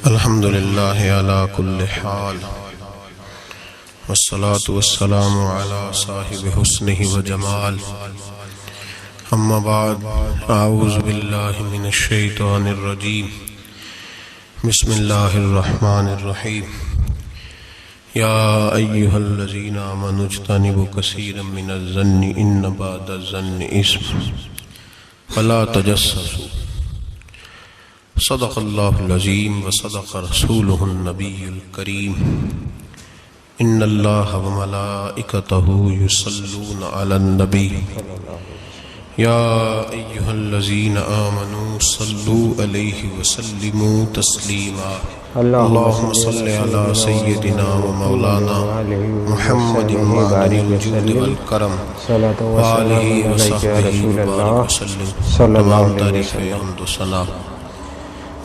الحمد للہ علی کل حال والصلاة والسلام علی صاحب حسنہ وجمال اما بعد اعوذ باللہ من الشیطان الرجیم بسم اللہ الرحمن الرحیم یا ایہا الذین آمنوا اجتنبوا کثیرا من الظن ان بعض الظن اثم فلا تجسسوا صدق اللہ العظیم وصدق رسولہ النبی الکریم ان اللہ وملائکتہ یصلون علی النبی یا ایہا الذین آمنوا صلوا علیہ وسلموا تسلیما اللہم صل علی سیدنا و مولانا محمد معدن الجود والکرم وآلہ وصحبہ وبارک وسلم تمام تعریف حمد و ثنا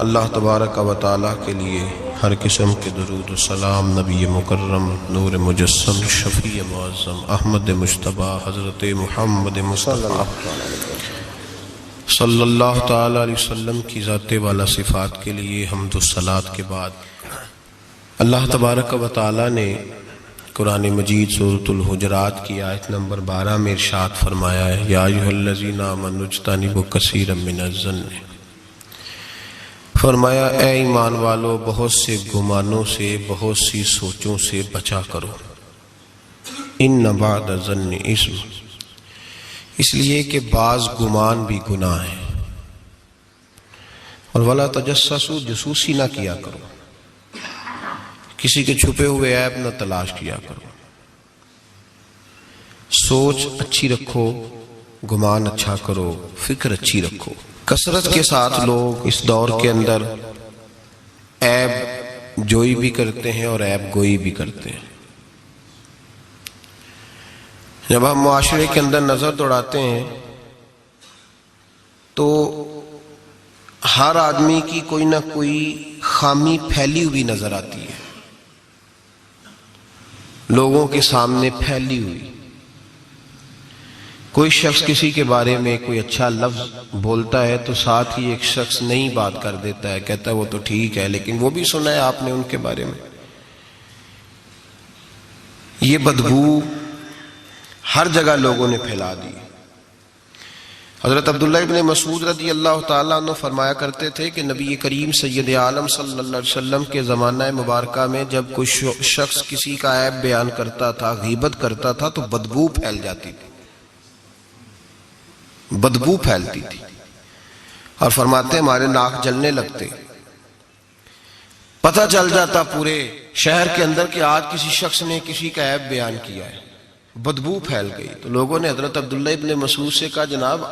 اللہ تبارک و تعالیٰ کے لیے ہر قسم کے درود و سلام نبی مکرم نور مجسم شفیع معظم احمد مجتبی حضرت محمد مصطفیٰ صلی اللہ تعالیٰ علیہ وسلم کی ذات والا صفات کے لیے حمد و صلات کے بعد اللہ تبارک و تعالیٰ نے قرآن مجید سورۃ الحجرات کی آیت نمبر 12 میں ارشاد فرمایا ہے یا ایھا الذین آمنوا اجتنبوا کثیرا من الظن، فرمایا اے ایمان والو بہت سے گمانوں سے بہت سی سوچوں سے بچا کرو، ان بعض الظن اثم، اس لیے کہ بعض گمان بھی گناہ ہے، اور ولا تجسسوا، جاسوسی نہ کیا کرو، کسی کے چھپے ہوئے عیب نہ تلاش کیا کرو، سوچ اچھی رکھو، گمان اچھا کرو، فکر اچھی رکھو۔ کثرت کے ساتھ لوگ اس دور کے اندر عیب جوئی بھی کرتے ہیں اور عیب گوئی بھی کرتے ہیں۔ جب ہم معاشرے کے اندر نظر دوڑاتے ہیں تو ہر آدمی کی کوئی نہ کوئی خامی پھیلی ہوئی نظر آتی ہے، لوگوں کے سامنے پھیلی ہوئی۔ کوئی شخص کسی کے بارے میں کوئی اچھا لفظ بولتا ہے تو ساتھ ہی ایک شخص نئی بات کر دیتا ہے، کہتا ہے وہ تو ٹھیک ہے لیکن وہ بھی سنا ہے آپ نے ان کے بارے میں۔ یہ بدبو ہر جگہ لوگوں نے پھیلا دی۔ حضرت عبداللہ ابن مسعود رضی اللہ تعالیٰ عنہ فرمایا کرتے تھے کہ نبی کریم سید عالم صلی اللہ علیہ وسلم کے زمانہ مبارکہ میں جب کوئی شخص کسی کا عیب بیان کرتا تھا، غیبت کرتا تھا تو بدبو پھیل جاتی تھی، بدبو پھیلتی تھی، اور فرماتے ہمارے ناک جلنے لگتے، پتہ چل جاتا پورے شہر کے اندر کہ آج کسی شخص نے کسی کا عیب بیان کیا ہے، بدبو پھیل گئی۔ تو لوگوں نے حضرت عبداللہ ابن مسعود سے کہا جناب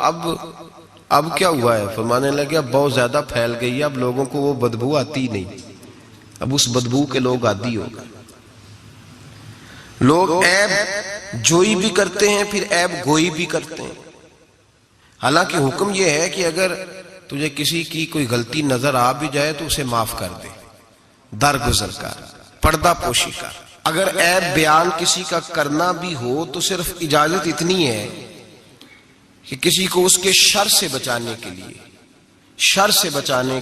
اب کیا ہوا ہے؟ فرمانے لگے اب بہت زیادہ پھیل گئی ہے، اب لوگوں کو وہ بدبو آتی نہیں، اب اس بدبو کے لوگ عادی ہو گئے۔ لوگ عیب جوئی بھی کرتے ہیں پھر عیب گوئی بھی کرتے ہیں، حالانکہ حکم یہ ہے کہ اگر تجھے کسی کی کوئی غلطی نظر آ بھی جائے تو اسے معاف کر دے، درگزر کر، پردہ پوشی کر۔ اگر عیب بیان کسی کا کرنا بھی ہو تو صرف اجازت اتنی ہے کہ کسی کو اس کے شر سے بچانے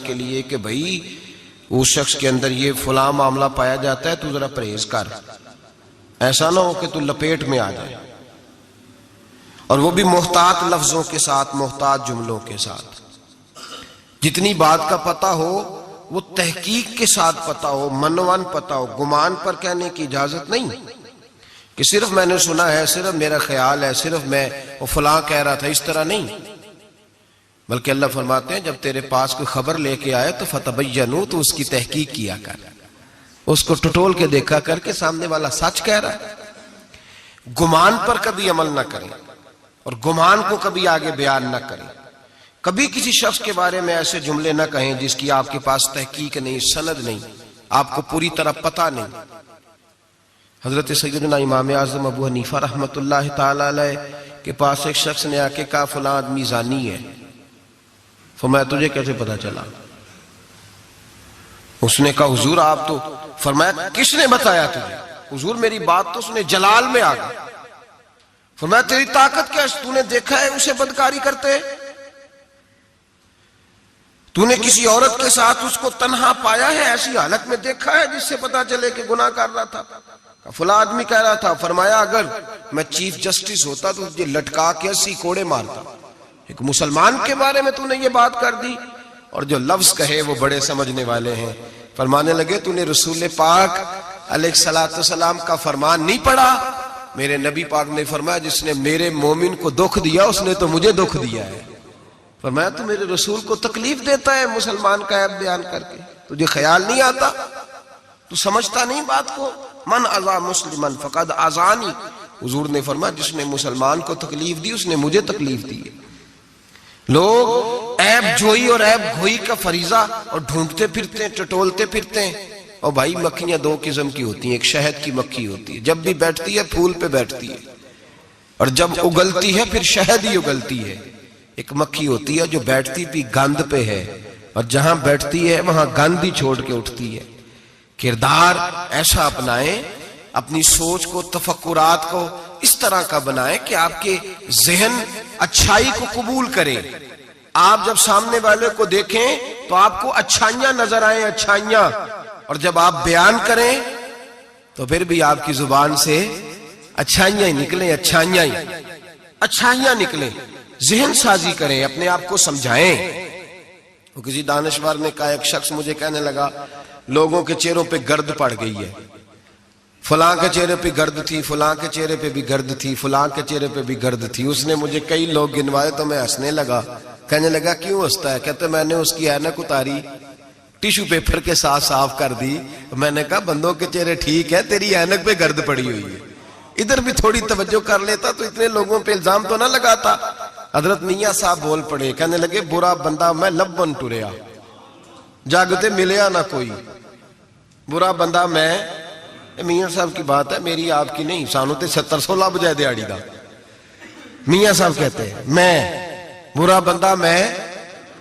کے لیے کہ بھئی اس شخص کے اندر یہ فلاں معاملہ پایا جاتا ہے تو ذرا پرہیز کر، ایسا نہ ہو کہ تو لپیٹ میں آ جائے، اور وہ بھی محتاط لفظوں کے ساتھ، محتاط جملوں کے ساتھ۔ جتنی بات کا پتہ ہو وہ تحقیق کے ساتھ پتہ ہو، منوان پتہ ہو، گمان پر کہنے کی اجازت نہیں کہ صرف میں نے سنا ہے، صرف میرا خیال ہے، صرف میں وہ فلاں کہہ رہا تھا، اس طرح نہیں، بلکہ اللہ فرماتے ہیں جب تیرے پاس کوئی خبر لے کے آئے تو فتبینوا، تو اس کی تحقیق کیا کر، اس کو ٹٹول کے دیکھا کر کے سامنے والا سچ کہہ رہا ہے۔ گمان پر کبھی عمل نہ کریں اور گمان کو کبھی آگے بیان نہ کریں۔ کبھی کسی شخص کے بارے میں ایسے جملے نہ کہیں جس کی آپ کے پاس تحقیق نہیں، سند نہیں، آپ کو پوری طرح پتہ نہیں۔ حضرت سیدنا امام اعظم ابو حنیفہ رحمۃ اللہ تعالی علیہ کے پاس ایک شخص نے آ کے کہا فلاں آدمی زانی ہے۔ فرمایا تجھے کیسے پتہ چلا؟ اس نے کہا حضور آپ تو، فرمایا کس نے بتایا تجھے؟ حضور میری بات تو سنے، جلال میں آ گیا۔ فرمایا تیری طاقت کیا ہے؟ تو نے دیکھا ہے اسے بدکاری کرتے؟ تو نے کسی عورت کے ساتھ اس کو تنہا پایا ہے، ایسی حالت میں دیکھا ہے جس سے پتا چلے کہ گناہ کر رہا تھا؟ فلاں آدمی کہہ رہا تھا، فرمایا اگر میں چیف جسٹس ہوتا تو تجھے لٹکا کے 80 کوڑے مارتا۔ ایک مسلمان کے بارے میں تو نے یہ بات کر دی، اور جو لفظ کہے وہ بڑے سمجھنے والے ہیں۔ فرمانے لگے تو نے رسول پاک علیہ السلام کا فرمان نہیں پڑھا؟ میرے نبی پاک نے فرمایا جس نے میرے مومن کو دکھ دیا اس نے تو مجھے دکھ دیا ہے۔ فرمایا تو میرے رسول کو تکلیف دیتا ہے مسلمان کا عیب بیان کر کے، تجھے خیال نہیں آتا؟ تو سمجھتا نہیں بات کو؟ من اذا مسلمن فقد اذانی، حضور نے فرمایا جس نے مسلمان کو تکلیف دی اس نے مجھے تکلیف دی ہے۔ لوگ عیب جوئی اور عیب گھوئی کا فریضہ اور ڈھونڈتے پھرتے ہیں، ٹٹولتے پھرتے ہیں۔ اور بھائی مکھیاں دو قسم کی ہوتی ہیں، ایک شہد کی مکھی ہوتی ہے، جب بھی بیٹھتی ہے پھول پہ بیٹھتی ہے، اور جب اگلتی ہے پھر شہد ہی اگلتی ہے۔ ایک مکھی ہوتی ہے جو بیٹھتی بھی گند پہ ہے، اور جہاں بیٹھتی ہے وہاں گند ہی چھوڑ کے اٹھتی ہے۔ کردار ایسا اپنائیں، اپنی سوچ کو، تفکرات کو اس طرح کا بنائیں کہ آپ کے ذہن اچھائی کو قبول کرے۔ آپ جب سامنے والے کو دیکھیں تو آپ کو اچھائیاں نظر آئیں، اچھائیاں، اور جب آپ بیان کریں تو پھر بھی آپ کی زبان سے اچھائیاں ہی نکلیں، اچھائیاں نکلیں۔ ذہن سازی کریں، اپنے آپ کو سمجھائیں۔ وہ کسی دانشور نے کہا، ایک شخص مجھے کہنے لگا لوگوں کے چہروں پہ گرد پڑ گئی ہے، فلاں کے چہرے پہ گرد تھی، فلاں کے چہرے پہ بھی گرد تھی، فلاں کے چہرے پہ بھی گرد تھی۔ اس نے مجھے کئی لوگ گنوائے تو میں ہنسنے لگا۔ کہنے لگا کیوں ہنستا ہے؟ کہتے میں نے اس کی اینک اتاری، ٹیشو پیپر کے ساتھ صاف کر دی۔ میں نے کہا بندوں کے چہرے ٹھیک ہے، تیری اینک پہ گرد پڑی ہوئی ہے، ادھر بھی تھوڑی توجہ کر لیتا تو اتنے لوگوں پہ الزام تو نہ لگاتا۔ حضرت میاں صاحب بول پڑے، کہنے لگے برا بندہ میں لبن ٹریا، جاگتے ملیا نہ کوئی۔ برا بندہ میں، میاں صاحب کی بات ہے، میری آپ کی نہیں، سانو تے 70-16 بجائے دیاڑی دا۔ میاں صاحب کہتے ہیں میں برا بندہ میں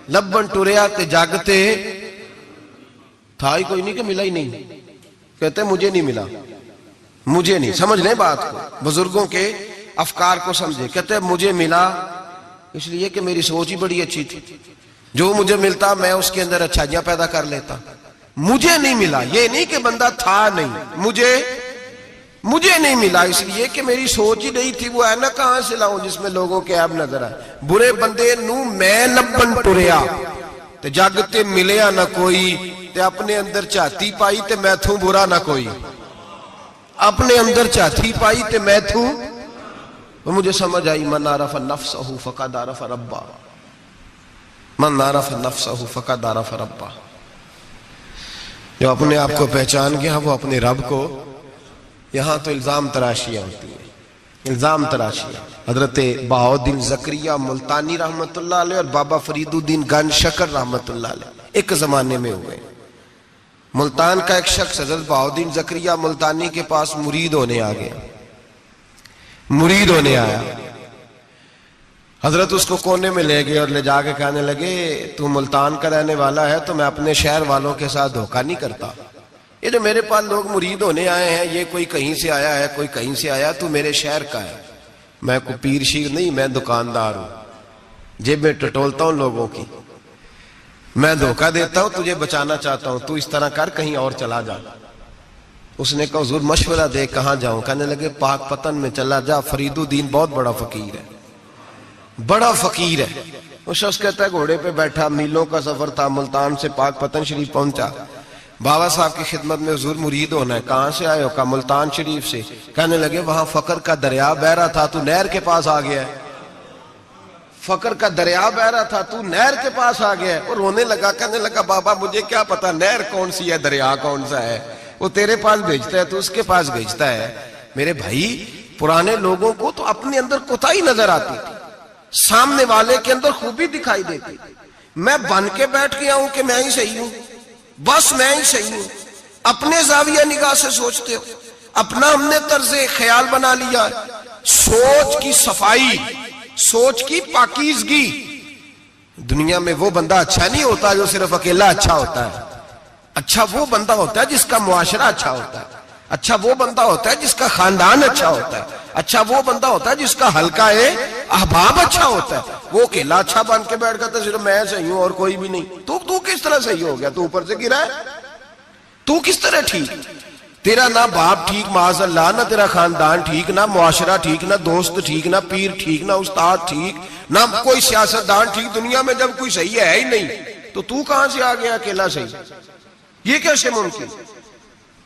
لبن ٹریا تے جاگتے تھا ہی کوئی نہیں کہ ملا ہی نہیں۔ کہتے مجھے نہیں ملا، مجھے نہیں۔ سمجھ لیں بات کو، بزرگوں کے افکار کو سمجھے۔ کہتے مجھے ملا اس لیے کہ میری سوچ ہی بڑی اچھی تھی، جو مجھے ملتا میں اس کے اندر اچھائیاں پیدا کر لیتا۔ مجھے نہیں ملا، یہ نہیں کہ بندہ تھا نہیں، مجھے نہیں ملا اس لیے کہ میری سوچ ہی نہیں تھی۔ وہ ہے نا کہاں سے لاؤں جس میں لوگوں کے عیب نظر آئے؟ برے بندے نو میں لبن ٹریا تے جاگتے ملیا نہ کوئی، تے اپنے اندر چاہتی پائی تے میں تھوں برا نہ کوئی۔ اپنے اندر چاہتی پائی تے میں تھوں، وہ مجھے سمجھ آئی من عرف نفسہ فقد عرف ربہ، من عرف نفسہ فقد عرف ربہ۔ جو اپنے آپ کو پہچان گیا وہ اپنے رب کو۔ یہاں تو الزام تراشیاں ہوتی ہیں، الزام تراشیاں۔ حضرت بہاؤالدین زکریا ملتانی رحمت اللہ علیہ اور بابا فرید الدین گنج شکر رحمت اللہ علیہ ایک زمانے میں ہوئے۔ ملتان کا ایک شخص حضرت بہاؤالدین زکریا ملتانی کے پاس مرید ہونے آ گیا، مرید ہونے آیا۔ حضرت اس کو کونے میں لے گئے اور لے جا کے کہنے لگے تو ملتان کا رہنے والا ہے تو میں اپنے شہر والوں کے ساتھ دھوکہ نہیں کرتا۔ یہ جو میرے پاس لوگ مرید ہونے آئے ہیں، یہ کوئی کہیں سے آیا ہے، کوئی کہیں سے آیا، تو میرے شہر کا ہے۔ میں کوئی پیر شیر نہیں، میں دکاندار ہوں، جیب میں ٹٹولتا ہوں لوگوں کی، میں دھوکہ دیتا ہوں، تجھے بچانا چاہتا ہوں، تو اس طرح کر کہیں اور چلا جا۔ اس نے کہا حضور مشورہ دے کہاں جاؤں؟ کہنے لگے پاک پتن میں چلا جا، فرید الدین بہت بڑا فقیر ہے، بڑا فقیر ہے۔ وہ شخص کہتا ہے گھوڑے پہ بیٹھا، میلوں کا سفر تھا، ملتان سے پاک پتن شریف پہنچا۔ بابا صاحب کی خدمت میں حضور مرید ہونا ہے، کہاں سے آئے ہو؟ کہا ملتان شریف سے۔ کہنے لگے وہاں فقر کا دریا بہ رہا تھا، تو نہر کے پاس آ گیا ہے۔ فقر کا دریا بہ رہا تھا، تو نہر کے پاس آ گیا ہے۔ اور رونے لگا، کہنے لگا بابا مجھے کیا پتا نہر کون سی ہے، دریا کون سا ہے، وہ تیرے پاس بھیجتا ہے تو اس کے پاس بھیجتا ہے۔ میرے بھائی پرانے لوگوں کو تو اپنے اندر کوتاہی نظر آتی تھی، سامنے والے کے اندر خوبی دکھائی دیتی۔ میں بن کے بیٹھ گیا ہوں کہ میں ہی صحیح ہوں، بس میں ہی صحیح ہوں۔ اپنے زاویہ نگاہ سے سوچتے ہو، اپنا ہم نے طرز خیال بنا لیا۔ سوچ کی صفائی، سوچ کی پاکیزگی۔ دنیا میں وہ بندہ اچھا نہیں ہوتا جو صرف اکیلا اچھا ہوتا ہے، اچھا وہ بندہ ہوتا ہے جس کا معاشرہ اچھا ہوتا ہے، اچھا وہ بندہ ہوتا ہے جس کا خاندان اچھا ہوتا ہے، اچھا وہ بندہ ہوتا ہے جس کا حلقہ احباب اچھا ہوتا ہے، وہ اکیلا اچھا بن کے بیٹھ گیا تھا صرف میں صحیح ہوں اور کوئی بھی نہیں. تو کس طرح صحیح ہو گیا؟ تو اوپر سے گرا ہے. تو کس طرح ٹھیک؟ تیرا نہ باپ ٹھیک معاذ اللہ، نہ تیرا خاندان ٹھیک، نہ معاشرہ ٹھیک، نہ دوست ٹھیک، نہ پیر ٹھیک، نہ استاد ٹھیک، نہ کوئی سیاستدان ٹھیک. دنیا میں جب کوئی صحیح ہے ہی نہیں تو کہاں سے آ گیا اکیلا صحیح؟ یہ کیسے ممکن؟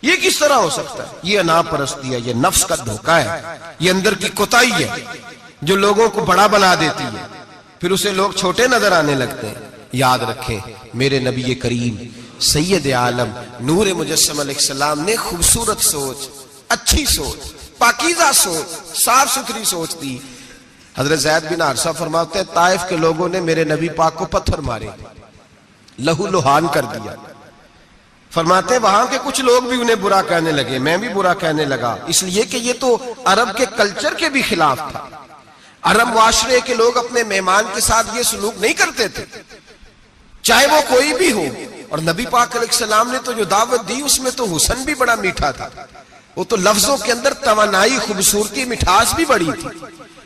یہ کس طرح ہو سکتا ہے؟ یہ انا پرستی ہے، یہ نفس کا دھوکہ ہے، یہ اندر کی کوتاہی ہے جو لوگوں کو بڑا بنا دیتی ہے، پھر اسے لوگ چھوٹے نظر آنے لگتے ہیں. یاد رکھیں میرے نبی کریم سید عالم نور مجسم علیہ السلام نے خوبصورت سوچ، اچھی سوچ، پاکیزہ سوچ، صاف ستھری سوچ دی. حضرت زید بن حارثہ فرماتے ہیں طائف کے لوگوں نے میرے نبی پاک کو پتھر مارے، لہو لہان کر دیا. فرماتے ہیں وہاں کے کچھ لوگ بھی انہیں برا کہنے لگے، میں بھی برا کہنے لگا، اس لیے کہ یہ تو عرب کے کلچر کے بھی خلاف تھا. عرب معاشرے کے لوگ اپنے مہمان کے ساتھ یہ سلوک نہیں کرتے تھے، چاہے وہ کوئی بھی ہو. اور نبی پاک علیہ السلام نے تو جو دعوت دی اس میں تو حسن بھی بڑا میٹھا تھا، وہ تو لفظوں کے اندر توانائی، خوبصورتی، مٹھاس بھی بڑی تھی.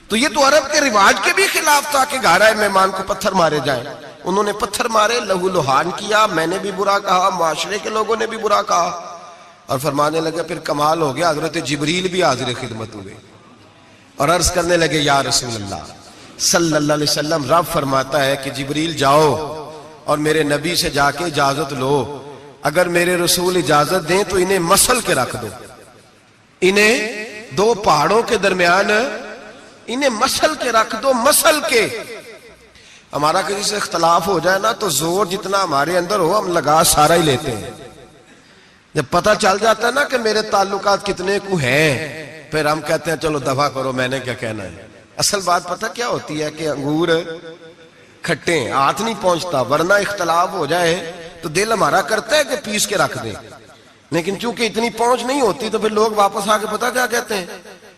تو یہ تو عرب کے رواج کے بھی خلاف تھا کہ گھر آئے مہمان کو پتھر مارے جائیں. انہوں نے پتھر مارے، لہو لہان کیا، میں نے بھی برا کہا، معاشرے کے لوگوں نے بھی برا کہا. اور فرمانے لگے پھر کمال ہو گیا، حضرت جبریل بھی حاضر خدمت ہوئے اور عرض کرنے لگے یا رسول اللہ صلی اللہ علیہ وسلم، رب فرماتا ہے کہ جبریل جاؤ اور میرے نبی سے جا کے اجازت لو، اگر میرے رسول اجازت دیں تو انہیں مسل کے رکھ دو، انہیں دو پہاڑوں کے درمیان انہیں مسل کے رکھ دو. مسل کے ہمارا کسی سے اختلاف ہو جائے نا تو زور جتنا ہمارے اندر ہو ہم لگا سارا ہی لیتے ہیں. جب پتہ چل جاتا ہے نا کہ میرے تعلقات کتنے کو ہیں پھر ہم کہتے ہیں چلو دفع کرو، میں نے کیا کہنا ہے. اصل بات پتہ کیا ہوتی ہے کہ انگور کھٹے ہاتھ نہیں پہنچتا، ورنہ اختلاف ہو جائے تو دل ہمارا کرتا ہے کہ پیس کے رکھ دیں، لیکن چونکہ اتنی پہنچ نہیں ہوتی تو پھر لوگ واپس آ کے پتہ کیا کہتے ہیں،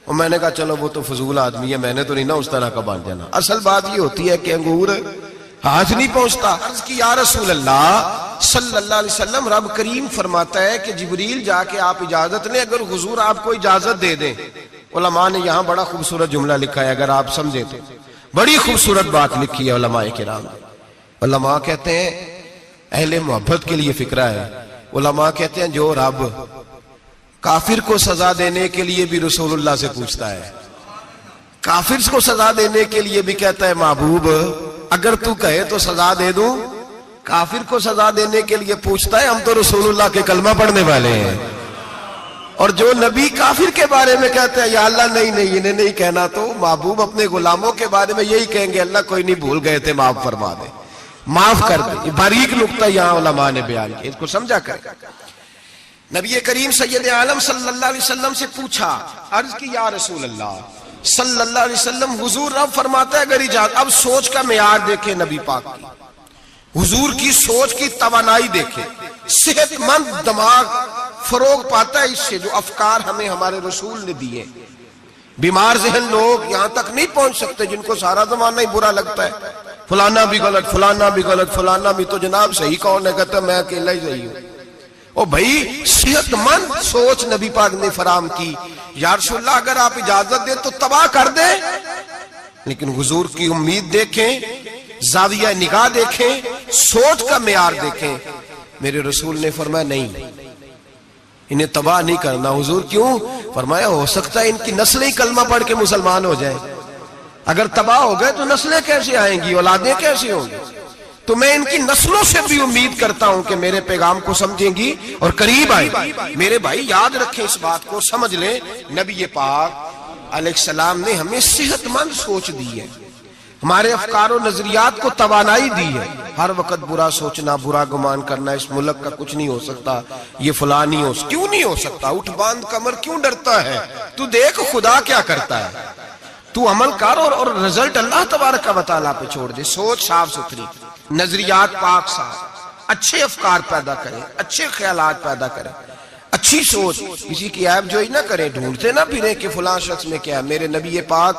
اور میں نے کہا چلو وہ تو فضول آدمی ہے، میں نے تو نہیں نا اس طرح کا باندھ جانا. اصل بات یہ ہوتی ہے کہ انگور ہاتھ نہیں پہنچتا. عرض کی یا رسول اللہ صلی اللہ علیہ وسلم، رب کریم فرماتا ہے کہ جبریل جا کے آپ اجازت لیں، اگر حضور آپ کو اجازت دے دیں. علماء نے یہاں بڑا خوبصورت جملہ لکھا ہے، اگر آپ سمجھیں تو بڑی خوبصورت بات لکھی ہے علماء کرام. علماء کہتے ہیں اہل محبت کے لیے فکرہ ہے. علماء کہتے ہیں جو رب کافر کو سزا دینے کے لیے بھی رسول اللہ سے پوچھتا ہے، کافر کو سزا دینے کے لیے بھی کہتا ہے محبوب اگر تو کہے تو سزا دے دوں. کافر کو سزا دینے کے لیے پوچھتا ہے، ہم تو رسول اللہ کے کلمہ پڑھنے والے ہیں. اور جو نبی کافر کے بارے میں کہتے ہیں یا اللہ نہیں انہیں نہیں کہنا، تو محبوب اپنے غلاموں کے بارے میں یہی کہیں گے اللہ کوئی نہیں، بھول گئے تھے، معاف فرما دے، معاف کر دے. باریک نقطہ یہاں علماء نے بیان کیا، اس کو سمجھا کریں. نبی کریم سید عالم صلی اللہ علیہ وسلم سے پوچھا، عرض کی یا رسول اللہ صلی اللہ علیہ وسلم، حضور رب فرماتا ہے اگر اجازت. اب سوچ کا معیار دیکھیں نبی پاک کی، حضور کی سوچ کی توانائی دیکھیں. صحت مند دماغ فروغ پاتا ہے اس سے جو افکار ہمیں ہمارے رسول نے دیے. بیمار ذہن لوگ یہاں تک نہیں پہنچ سکتے جن کو سارا زمانہ ہی برا لگتا ہے، فلانا بھی غلط، فلانا بھی غلط، فلانا بھی، تو جناب صحیح کون ہے؟ کہتا میں اکیلا ہی صحیح ہوں. او بھائی صحت مند سوچ نبی پاک نے فراہم کی. یا رسول اللہ اگر آپ اجازت دیں تو تباہ کر دیں، لیکن حضور کی امید دیکھیں، زاویہ نگاہ دیکھیں، سوچ کا معیار دیکھیں. میرے رسول نے فرمایا نہیں، انہیں تباہ نہیں کرنا. حضور کیوں؟ فرمایا ہو سکتا ہے ان کی نسلیں کلمہ پڑھ کے مسلمان ہو جائیں. اگر تباہ ہو گئے تو نسلیں کیسے آئیں گی، اولادیں کیسے ہوں گی؟ تو میں ان کی نسلوں سے بھی امید کرتا ہوں کہ میرے پیغام کو سمجھیں گی اور قریب آئیں گی. میرے بھائی یاد رکھیں اس بات کو، سمجھ لیں نبی پاک علیہ السلام نے ہمیں صحت مند سوچ دی ہے، ہمارے افکار و نظریات کو توانائی دی ہے. ہر وقت برا سوچنا، برا گمان کرنا، اس ملک کا کچھ نہیں ہو سکتا، یہ فلاں نہیں ہو سکتا. کیوں نہیں ہو سکتا؟ اٹھ باندھ کمر کیوں ڈرتا ہے؟ تو دیکھ خدا کیا کرتا ہے، تو عمل کر اور رزلٹ اللہ تبارک و تعالیٰ پہ چھوڑ دے. سوچ صاف ستھری، نظریات پاک صاف، اچھے افکار پیدا کریں، اچھے خیالات پیدا کریں، اچھی سوچ. کسی کی عیب جوئی نہ کریں، ڈھونڈتے نہ پھریں کہ فلاں شخص میں کیا ہے. میرے نبی پاک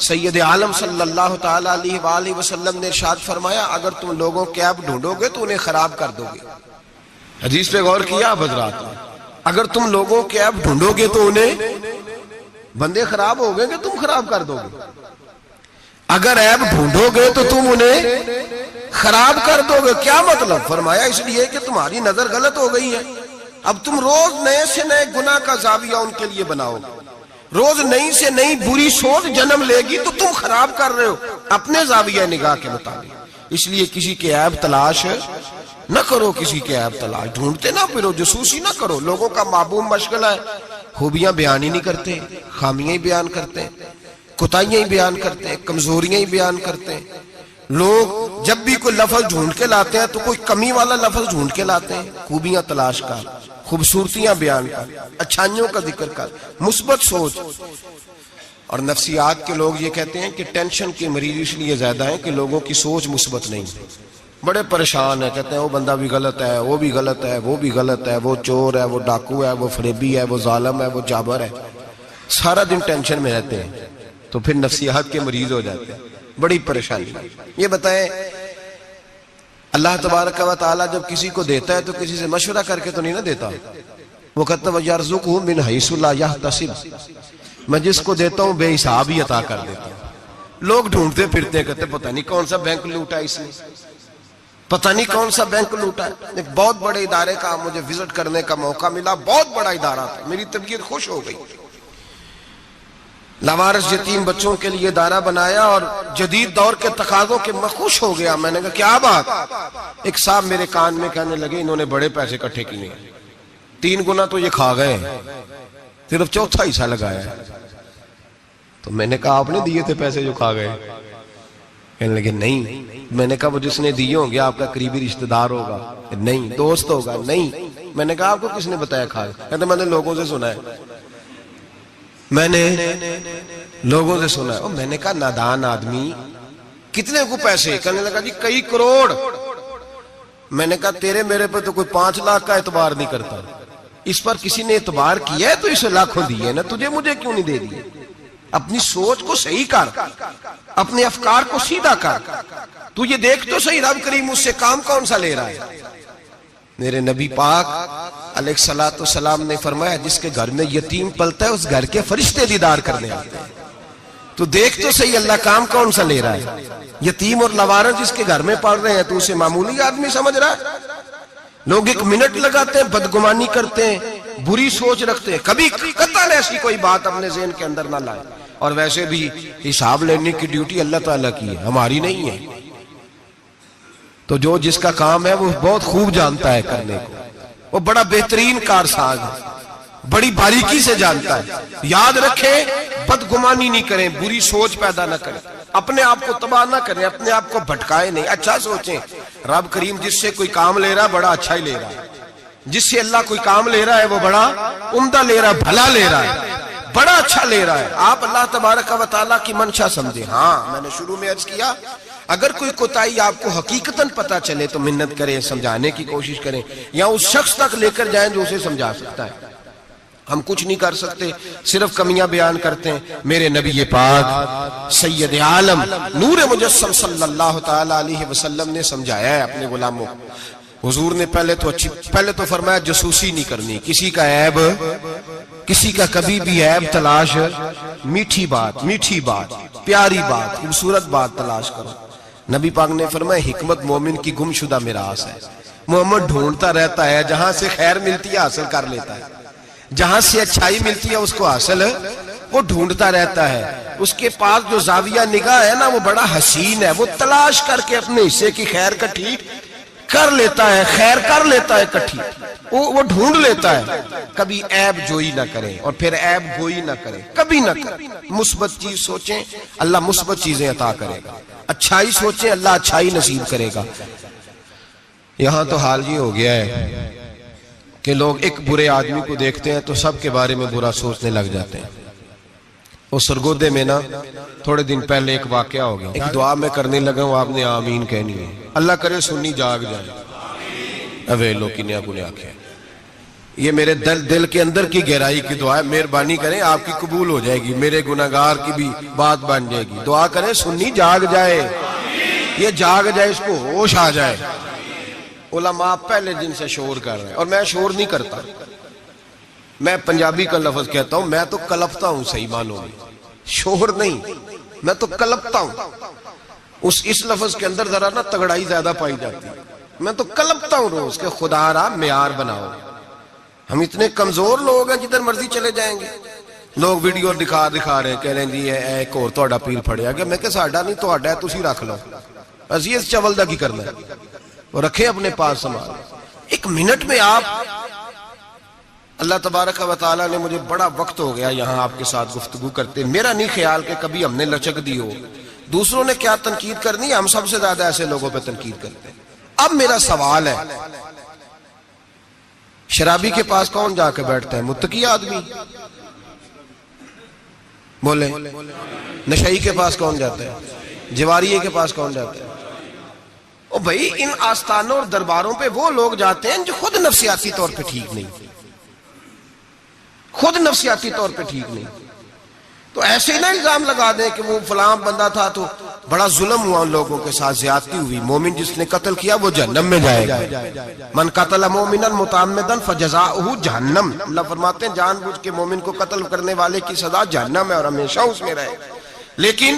سید عالم صلی اللہ تعالیٰ علیہ وآلہ وسلم نے ارشاد فرمایا اگر تم لوگوں کے عیب ڈھونڈو گے تو انہیں خراب کر دو گے. حدیث پہ غور کیا آپ حضرات؟ اگر تم لوگوں کے عیب ڈھونڈو گے تو انہیں، بندے خراب ہو گئے کہ تم خراب کر دو گے. اگر عیب ڈھونڈو گے تو تم انہیں خراب کر دو گے. کیا مطلب؟ فرمایا اس لیے کہ تمہاری نظر غلط ہو گئی ہے. اب تم روز نئے سے نئے گناہ کا زاویہ ان کے لیے بناؤ گے, روز نئی سے نئی بری سوچ جنم لے گی, تو تم خراب کر رہے ہو اپنے زاویہ نگاہ کے مطابق. اس لیے کسی کے عیب تلاش نہ کرو, کسی کے عیب تلاش ڈھونڈتے نہ پھرو, جاسوسی نہ کرو. لوگوں کا معبوم مشغلہ ہے خوبیاں بیان ہی نہیں کرتے, خامیاں ہی بیان کرتے, کوتاہیاں ہی بیان کرتے ہیں, کمزوریاں ہی بیان کرتے ہیں. لوگ جب بھی کوئی لفظ ڈھونڈ کے لاتے ہیں تو کوئی کمی والا لفظ ڈھونڈ کے لاتے ہیں. خوبیاں تلاش کر, خوبصورتیاں بیان کر, اچھائیوں کا ذکر کر, مثبت سوچ. اور نفسیات کے لوگ یہ کہتے ہیں کہ ٹینشن کے مریض اس لیے زیادہ ہیں کہ لوگوں کی سوچ مثبت نہیں, بڑے پریشان ہیں. کہتے ہیں وہ بندہ بھی غلط ہے, وہ بھی غلط ہے, وہ بھی غلط ہے, وہ چور ہے, وہ ڈاکو ہے, وہ فریبی ہے, وہ ظالم ہے, وہ جابر ہے. سارا دن ٹینشن میں رہتے ہیں تو پھر نفسیات کے مریض ہو جاتے ہیں. بڑی پریشانی. یہ بتائیں اللہ تبارک و تعالی جب کسی کو دیتا ہے تو کسی سے مشورہ کر کے تو نہیں نہ دیتا. وہ کہتا ہے وَيَرْزُقْهُ مِنْ حَيْثُ لَا يَحْتَسِبُ, میں جس کو دیتا ہوں بے حساب ہی عطا کر دیتا ہوں. لوگ ڈھونڈتے پھرتے ہیں, کہتے پتہ نہیں کون سا بینک لوٹا اس نے, پتہ نہیں کون سا بینک لوٹا. ایک بہت بڑے ادارے کا مجھے وزٹ کرنے کا موقع ملا, بہت بڑا ادارہ تھا, میری طبیعت خوش ہو گئی. لاوارث یتیم بچوں کے لیے ادارہ بنایا اور جدید دور کے تقاضوں کے میں خوش ہو گیا. میں نے کہا کیا بات. ایک صاحب میرے کان میں کہنے لگے انہوں نے بڑے پیسے اکٹھے کیے, 3 گنا تو یہ کھا گئے, صرف چوتھا حصہ لگایا ہے. تو میں نے کہا آپ نے دیے تھے پیسے جو کھا گئے؟ کہنے لگے نہیں. میں نے کہا وہ جس نے دیے ہوں گے آپ کا قریبی رشتہ دار ہوگا؟ نہیں. دوست ہوگا؟ نہیں. میں نے کہا آپ کو کس نے بتایا کھا گئے؟ کہتے میں نے لوگوں سے سنا ہے, میں نے لوگوں سے سنا ہے. میں نے کہا نادان آدمی کتنے کو پیسے؟ کہنے لگا جی کئی کروڑ. میں نے کہا تیرے میرے پہ تو کوئی 5 لاکھ کا اعتبار نہیں کرتا, اس پر کسی نے اعتبار کیا ہے تو اسے لاکھوں دیے نا, تجھے مجھے کیوں نہیں دے دیے؟ اپنی سوچ کو صحیح کر, اپنے افکار کو سیدھا کر. تو یہ دیکھ تو صحیح رب کریم اس سے کام کون سا لے رہا ہے. میرے نبی پاک علیہ السلام نے فرمایا جس کے گھر میں یتیم پلتا ہے اس گھر کے فرشتے دیدار کرنے آتے ہیں. تو دیکھ تو صحیح اللہ کام کون سا لے رہا ہے. یتیم اور لوارث جس کے گھر میں پڑھ رہے ہیں تو اسے معمولی آدمی سمجھ رہا ہے. لوگ 1 منٹ لگاتے ہیں, بدگمانی کرتے ہیں, بری سوچ رکھتے ہیں, کبھی قطعاً ایسی کوئی بات اپنے ذہن کے اندر نہ لائے. اور ویسے بھی حساب لینے کی ڈیوٹی اللہ تعالیٰ کی ہے, ہماری نہیں ہے. تو جو جس کا کام ہے وہ بہت خوب جانتا ہے کرنے کو, وہ بڑا بہترین کارساز ہے, بڑی باریکی سے جانتا ہے. یاد رکھیں بدگمانی نہیں کریں, بری سوچ پیدا نہ کریں, اپنے آپ کو تباہ نہ کریں, اپنے آپ کو بھٹکائیں نہیں. اچھا سوچیں رب کریم جس سے کوئی کام لے رہا ہے بڑا اچھا ہی لے رہا ہے. جس سے اللہ کوئی کام لے رہا ہے وہ بڑا عمدہ لے رہا ہے, بھلا لے رہا ہے, بڑا اچھا لے رہا ہے. آپ اللہ تبارک و تعالیٰ کی منشا سمجھیں. ہاں میں نے شروع میں عرض کیا اگر کوئی کوتاہی آپ کو حقیقتاً پتا چلے تو منت کریں, سمجھانے کی کوشش کریں, یا اس شخص تک لے کر جائیں جو اسے سمجھا سکتا ہے. ہم کچھ نہیں کر سکتے, صرف کمیاں بیان کرتے ہیں. میرے نبی پاک سید عالم نور مجسم صلی اللہ تعالی علیہ وسلم نے سمجھایا ہے اپنے غلاموں. حضور نے پہلے تو فرمایا جاسوسی نہیں کرنی, کسی کا عیب, کسی کا کبھی بھی عیب تلاش, میٹھی بات, پیاری بات, خوبصورت بات تلاش کرو. نبی پاک نے فرمایا حکمت مومن کی گم شدہ میراث ہے. محمد ڈھونڈتا رہتا ہے, جہاں سے خیر ملتی ہے حاصل کر لیتا ہے, جہاں سے اچھائی ملتی ہے اس کو حاصل وہ ڈھونڈتا رہتا ہے. اس کے پاس جو زاویہ نگاہ ہے نا وہ بڑا حسین ہے, وہ تلاش کر کے اپنے حصے کی خیر کٹھی کر لیتا ہے, خیر کر لیتا ہے کٹھی, وہ ڈھونڈ لیتا ہے. کبھی عیب جوئی نہ کریں اور پھر عیب گوئی نہ کریں, کبھی نہ کریں. مثبت چیز سوچیں اللہ مثبت چیزیں عطا کرے گا, اچھائی سوچیں اللہ اچھائی نصیب کرے گا. یہاں تو حال یہ ہو گیا ہے کہ لوگ ایک برے آدمی کو دیکھتے ہیں تو سب کے بارے میں برا سوچنے لگ جاتے ہیں. وہ سرگودے میں نا تھوڑے دن پہلے ایک واقعہ ہو گیا, ایک دعا میں کرنے لگا ہوں, آپ نے آمین کہنی ہے. اللہ کرے سنی جاگ جائے. اوے لو کنیا کو نے آکھے یہ میرے دل کے اندر کی گہرائی کی دعا ہے, مہربانی کریں آپ کی قبول ہو جائے گی, میرے گناہگار کی بھی بات بن جائے گی. دعا کریں سنی جاگ جائے, یہ جاگ جائے, اس کو ہوش آ جائے. علماء پہلے دن سے شور کر رہے ہیں, اور میں شور نہیں کرتا, میں پنجابی کا لفظ کہتا ہوں, میں تو کلپتا ہوں صحیح معنوں میں, شور نہیں. میں تو کلپتا ہوں. اس لفظ کے اندر ذرا نا تگڑائی زیادہ پائی جاتی ہے. میں تو کلپتا ہوں روز کہ خدا را معیار بناؤ. ہم اتنے کمزور لوگ ہیں جدھر مرضی چلے جائیں گے. لوگ ویڈیو دکھا رہے ہیں، کہہ رہے ہیں جی ایک اور تہاڈا پیر پھڑیا گیا. میں کہ ساڈا نہیں تہاڈا ہے، تسی رکھ لو. اسی اس چول دا کی کرنا ہے، وہ رکھے اپنے پاس سامان. ایک منٹ میں آپ، اللہ تبارک و تعالیٰ نے مجھے بڑا وقت ہو گیا یہاں آپ کے ساتھ گفتگو کرتے. میرا نہیں خیال کہ کبھی ہم نے لچک دی ہو. دوسروں نے کیا تنقید کرنی، ہم سب سے زیادہ ایسے لوگوں پہ تنقید کرتے ہیں. اب میرا سوال ہے، شرابی کے پاس کون جا کے بیٹھتا ہے؟ متقی آدمی. بولے. نشئی کے پاس کون جاتا ہے؟ جواریے کے پاس کون جاتا ہے؟ او بھائی، ان آستانوں اور درباروں پہ وہ لوگ جاتے ہیں جو خود نفسیاتی طور پہ ٹھیک نہیں، خود نفسیاتی طور پہ ٹھیک نہیں. تو ایسے ہی نہ الزام لگا دیں کہ وہ فلاں بندہ تھا تو بڑا ظلم ہوا ان لوگوں کے ساتھ، زیادتی ہوئی. مومن جس نے قتل کیا وہ جہنم میں جائے گا. من قتل مومنا متعمدا فجزاؤہ جہنم. اللہ فرماتے ہیں جان بوجھ کے مومن کو قتل کرنے والے کی سزا جہنم ہے اور ہمیشہ اس میں رہے گا. لیکن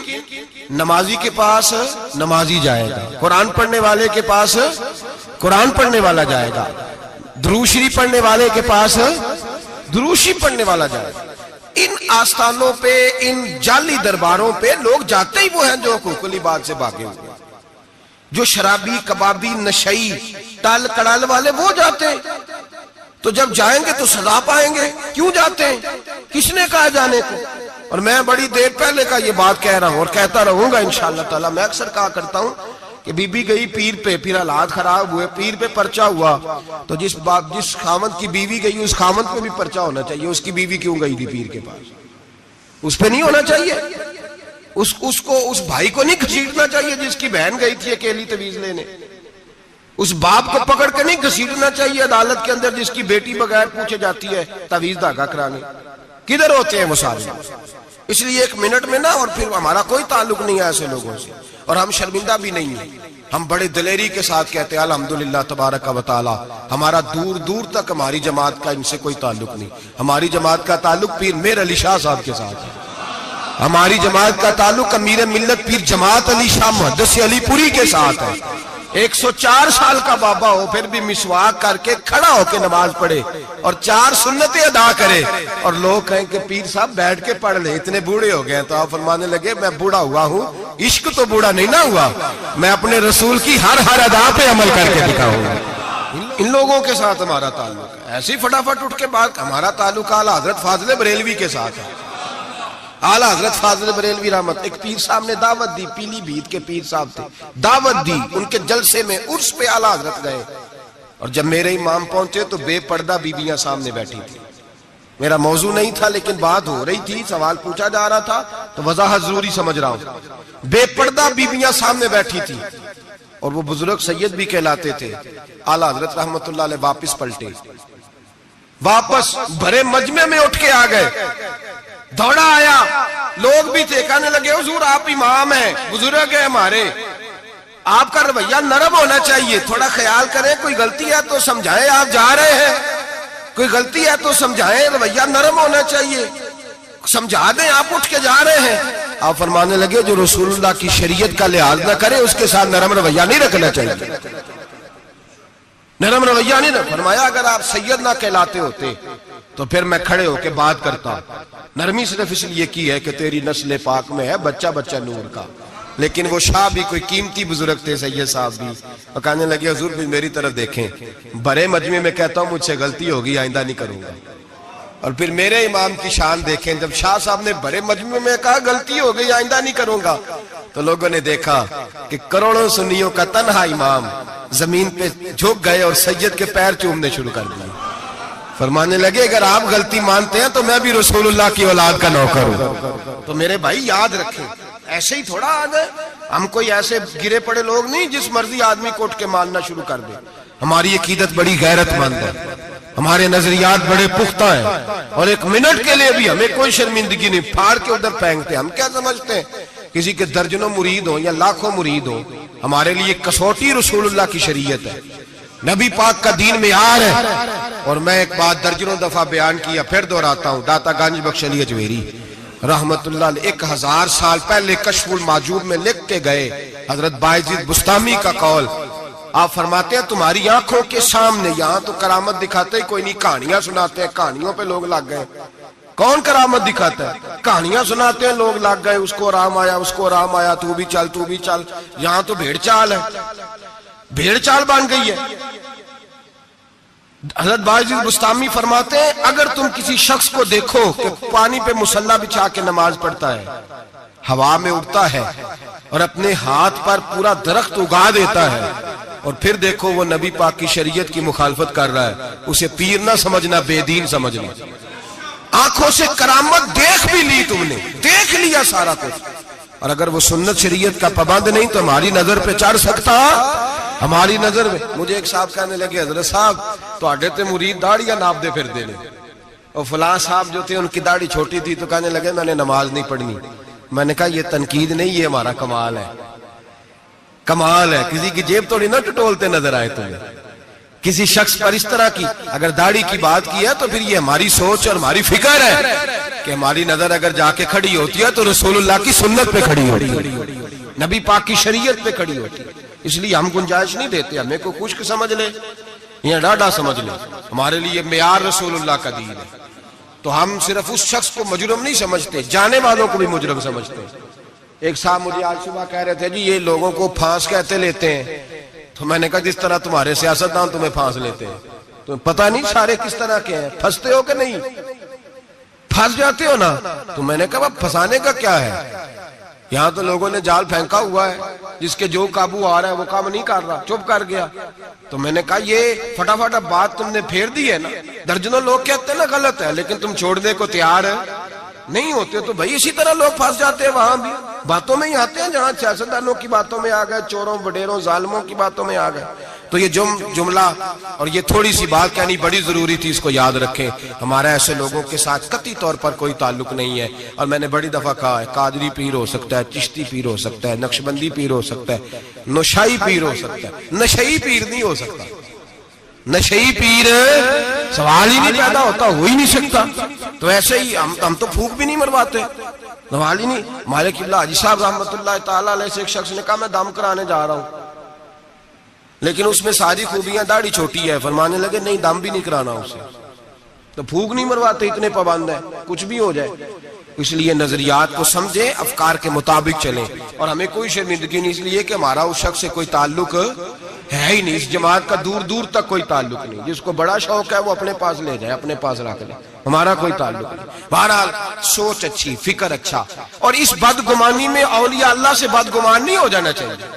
نمازی کے پاس نمازی جائے گا، قرآن پڑھنے والے کے پاس قرآن پڑھنے والا جائے گا، درود شریف پڑھنے والے کے پاس درود شریف پڑھنے والا جائے گا. ان آستانوں پہ، ان جعلی درباروں پہ لوگ جاتے ہی وہ ہیں جو حقوق العباد سے بھاگے ہوئے. جو شرابی، کبابی، نشئی، ٹال کڑال والے وہ جاتے ہیں. تو جب جائیں گے تو سزا پائیں گے. کیوں جاتے ہیں؟ کس نے کہا جانے کو؟ اور میں بڑی دیر پہلے کا یہ بات کہہ رہا ہوں اور کہتا رہوں گا انشاءاللہ تعالی. میں اکثر کہا کرتا ہوں کہ بی بی گئی پیر پہ، پھر حالات خراب ہوئے، پیر پہ پرچہ ہوا، تو جس خاوند کی بیوی گئی اس خاوند پہ بھی پرچہ ہونا چاہیے. اس کی بیوی کیوں گئی تھی پیر کے پاس؟ اس پہ نہیں ہونا چاہیے. اس بھائی کو نہیں گھسیٹنا چاہیے جس کی بہن گئی تھی اکیلی تویز لینے. اس باپ کو پکڑ کے نہیں گھسیٹنا چاہیے عدالت کے اندر جس کی بیٹی بغیر پوچھے جاتی ہے تویز دھاگا کرانے. کدھر ہوتے ہیں وہ سارے؟ اس لیے ایک منٹ میں نہ، اور پھر ہمارا کوئی تعلق نہیں ہے ایسے لوگوں سے، اور ہم شرمندہ بھی نہیں ہیں. ہم بڑے دلیری کے ساتھ کہتے ہیں الحمدللہ تبارک و تعالی ہمارا دور دور تک ہماری جماعت کا ان سے کوئی تعلق نہیں. ہماری جماعت کا تعلق پیر میر علی شاہ صاحب کے ساتھ ہے. ہماری جماعت کا تعلق امیر ملت پیر جماعت علی شاہ محدث علی پوری کے ساتھ ہے. 104 سال کا بابا ہو پھر بھی مسواک کر کے کھڑا ہو کے نماز پڑھے اور 4 سنتیں ادا کرے. اور لوگ کہیں کہ پیر صاحب بیٹھ کے پڑھ لے، اتنے بوڑھے ہو گئے. تو آپ فرمانے لگے میں بوڑھا ہوا ہوں، عشق تو بوڑھا نہیں نہ ہوا، میں اپنے رسول کی ہر ادا پہ عمل کر کے دکھاؤں گا. ان لوگوں کے ساتھ ہمارا تعلق ہے. ایسے ہی فٹافٹ اٹھ کے بات، ہمارا تعلق اعلیٰ حضرت فاضل بریلوی کے ساتھ ہے. اعلیٰ حضرت فاضل بریلوی رحمت. ایک پیر صاحب نے دعوت دی، پیلی بھیت کے پیر صاحب تھے، دعوت دی. ان کے جلسے میں عرس پہ اعلیٰ حضرت گئے، اور جب میرے امام پہنچے تو بے پردہ بیویاں سامنے بیٹھی تھی. میرا موضوع نہیں تھا لیکن بات ہو رہی تھی، سوال پوچھا جا رہا تھا تو وضاحت ضروری سمجھ رہا ہوں. بے پردہ بیویاں سامنے بیٹھی تھی اور وہ بزرگ سید بھی کہلاتے تھے. اعلیٰ حضرت رحمت اللہ علیہ واپس پلٹے، واپس بھرے مجمع میں اٹھ کے آ گئے. دوڑا آیا، لوگ بھی تھے، کہنے لگے حضور آپ امام ہیں، بزرگ ہیں ہمارے، آپ کا رویہ نرم ہونا چاہیے، تھوڑا خیال کریں، کوئی غلطی ہے تو سمجھائیں، آپ جا رہے ہیں، کوئی غلطی ہے تو سمجھائیں، رویہ نرم ہونا چاہیے، سمجھا دیں، آپ اٹھ کے جا رہے ہیں. آپ فرمانے لگے جو رسول اللہ کی شریعت کا لحاظ نہ کرے اس کے ساتھ نرم رویہ نہیں رکھنا چاہیے. نرم رویہ نہیں رکھنا. فرمایا اگر آپ سید نہ کہلاتے ہوتے تو پھر میں کھڑے ہو کے بات کرتا. نرمی صرف اس لیے کی ہے کہ تیری نسل پاک میں ہے بچہ بچہ نور کا. لیکن وہ شاہ بھی کوئی قیمتی بزرگ تھے، سید صاحب بھی، اور کہنے لگے حضور بھی میری طرف دیکھیں، بڑے مجمع میں کہتا ہوں مجھ سے غلطی ہوگی، آئندہ نہیں کروں گا. اور پھر میرے امام کی شان دیکھیں، جب شاہ صاحب نے بڑے مجمع میں کہا غلطی ہو گئی آئندہ نہیں کروں گا، تو لوگوں نے دیکھا کہ کروڑوں سنیوں کا تنہا امام زمین پہ جھک گئے اور سید کے پیر چومنے شروع کر دیے. فرمانے لگے اگر آپ غلطی مانتے ہیں تو میں بھی رسول اللہ کی اولاد کا نوکر ہوں. تو میرے بھائی یاد رکھیں، ایسے ہی تھوڑا آ گئے ہم، کوئی ایسے گرے پڑے لوگ نہیں جس مرضی آدمی کو اٹھ کے ماننا شروع کر دے. ہماری عقیدت بڑی غیرت مند ہے، ہمارے نظریات بڑے پختہ ہیں، اور ایک منٹ کے لیے بھی ہمیں کوئی شرمندگی نہیں. پھاڑ کے ادھر پھینکتے. ہم کیا سمجھتے ہیں کسی کے درجنوں مرید ہوں یا لاکھوں مرید ہوں، ہمارے لیے کسوٹی رسول اللہ کی شریعت ہے، نبی پاک کا دین معیار ہے. اور میں ایک بات درجنوں دفعہ بیان کیا، پھر دہراتا ہوں، داتا گنج بخش علی اجمیری رحمت اللہ علیہ 1000 سال پہلے کشف الماجوب میں لکھ کے گئے، حضرت بایزید بستامی کا قول، آپ فرماتے ہیں تمہاری آنکھوں کے سامنے، یہاں تو کرامت دکھاتے ہی کوئی نہیں، کہانیاں سناتے ہیں، کہانیوں پہ لوگ لگ گئے۔ کون کرامت دکھاتا ہے؟ کہانیاں سناتے ہیں لوگ لگ گئے، اس کو آرام آیا، اس کو آرام آیا، تو بھی چل تو بھی چل۔ یہاں تو بھیڑ چال ہے، بھیڑ چال بن گئی ہے۔ حضرت بایزید بستامی فرماتے ہیں اگر تم کسی شخص کو دیکھو کہ پانی پہ مصلی بچھا کے نماز پڑھتا ہے، ہوا میں اڑتا ہے اور اپنے ہاتھ پر پورا درخت اگا دیتا ہے، اور پھر دیکھو وہ نبی پاک کی شریعت کی مخالفت کر رہا ہے، اسے پیر نہ سمجھنا، بے دین سمجھنا۔ آنکھوں سے کرامت دیکھ بھی لی، تم نے دیکھ لیا سارا کچھ، اور اگر وہ سنت شریعت کا پابند نہیں تو ہماری نظر پہ چڑھ سکتا؟ ہماری نظر میں۔ مجھے ایک صاحب کہنے لگے حضرت صاحب تو آڈے تے مرید داڑیاں ناپ دے پھر دینے، اور فلاں صاحب جو تھے ان کی داڑھی چھوٹی تھی تو کہنے لگے میں نے نماز نہیں پڑھنی۔ میں نے کہا یہ تنقید نہیں، یہ ہمارا کمال ہے، کمال ہے۔ کسی کی جیب توڑی نہ ٹٹولتے نظر آئے تمہیں، کسی شخص پر اس طرح کی اگر داڑھی کی بات کی ہے تو پھر یہ ہماری سوچ اور ہماری فکر ہے کہ ہماری نظر اگر جا کے کھڑی ہوتی ہے تو رسول اللہ کی سنت پہ کھڑی ہوتی ہے، نبی پاک کی شریعت پہ کھڑی ہوتی ہے۔ اس لیے ہم گنجائش نہیں دیتے، ہمیں کو خشک سمجھ لے یا ڈاڈا سمجھ لے، ہمارے لیے معیار رسول اللہ کا دین ہے۔ تو ہم صرف اس شخص کو مجرم نہیں سمجھتے، جانے والوں کو بھی مجرم سمجھتے ہیں۔ ایک صاحب مجھے آج صبح کہہ رہے تھے جی یہ لوگوں کو پھانس کہتے لیتے ہیں، تو میں نے کہا جس طرح تمہارے سیاستدان تمہیں پھانس لیتے ہیں، تمہیں پتہ نہیں سارے کس طرح کے ہیں، پھنستے ہو کہ نہیں؟ پھنس جاتے ہو نا۔ تو میں نے کہا پھنسانے کا کیا ہے؟ یہاں تو لوگوں نے جال پھینکا ہوا ہے، جس کے جو قابو آ رہا ہے وہ کام نہیں کر رہا، چپ کر گیا۔ تو میں نے کہا یہ فٹافٹ بات تم نے پھیر دی ہے نا، درجنوں لوگ کہتے ہیں نا غلط ہے، لیکن تم چھوڑنے کو تیار نہیں ہوتے، تو بھائی اسی طرح لوگ پھنس جاتے ہیں، وہاں بھی باتوں میں ہی آتے ہیں، جہاں سیاستدانوں کی باتوں میں آ گئے، چوروں وڈیروں ظالموں کی باتوں میں آ گئے۔ تو یہ جملہ اور یہ تھوڑی سی بات کہنی بڑی ضروری تھی، اس کو یاد رکھیں۔ ہمارا ایسے لوگوں کے ساتھ قطعی طور پر کوئی تعلق نہیں ہے، اور میں نے بڑی دفعہ کہا ہے قادری پیر ہو سکتا ہے، چشتی پیر ہو سکتا ہے، نقشبندی پیر ہو سکتا ہے، نشائی پیر ہو سکتا ہے، نشئی پیر نہیں ہو سکتا۔ نشئی پیر سوال ہی نہیں پیدا ہوتا، ہو ہی نہیں سکتا۔ تو ایسے ہی ہم تو پھونک بھی نہیں مرواتے، سوال ہی نہیں۔ مالک اللہ حاجی صاحب رحمت اللہ تعالیٰ علیہ سے ایک شخص نے کہا میں دم کرانے جا رہا ہوں، لیکن اس میں ساری خوبیاں، داڑھی چھوٹی ہے، فرمانے لگے نہیں دم بھی نہیں کرانا اسے۔ تو پھونک نہیں مرواتے، اتنے پابند ہیں، کچھ بھی ہو جائے۔ اس لیے نظریات کو سمجھیں، افکار کے مطابق چلیں، اور ہمیں کوئی شرمندگی نہیں، اس لیے کہ ہمارا اس شخص سے کوئی تعلق ہے ہی نہیں، اس جماعت کا دور دور تک کوئی تعلق نہیں۔ جس کو بڑا شوق ہے وہ اپنے پاس لے جائے، اپنے پاس رکھ لے، ہمارا کوئی تعلق نہیں۔ بہرحال سوچ اچھی، فکر اچھا، اور اس بدگمانی میں اولیاء اللہ سے بدگمان نہیں ہو جانا چاہیے۔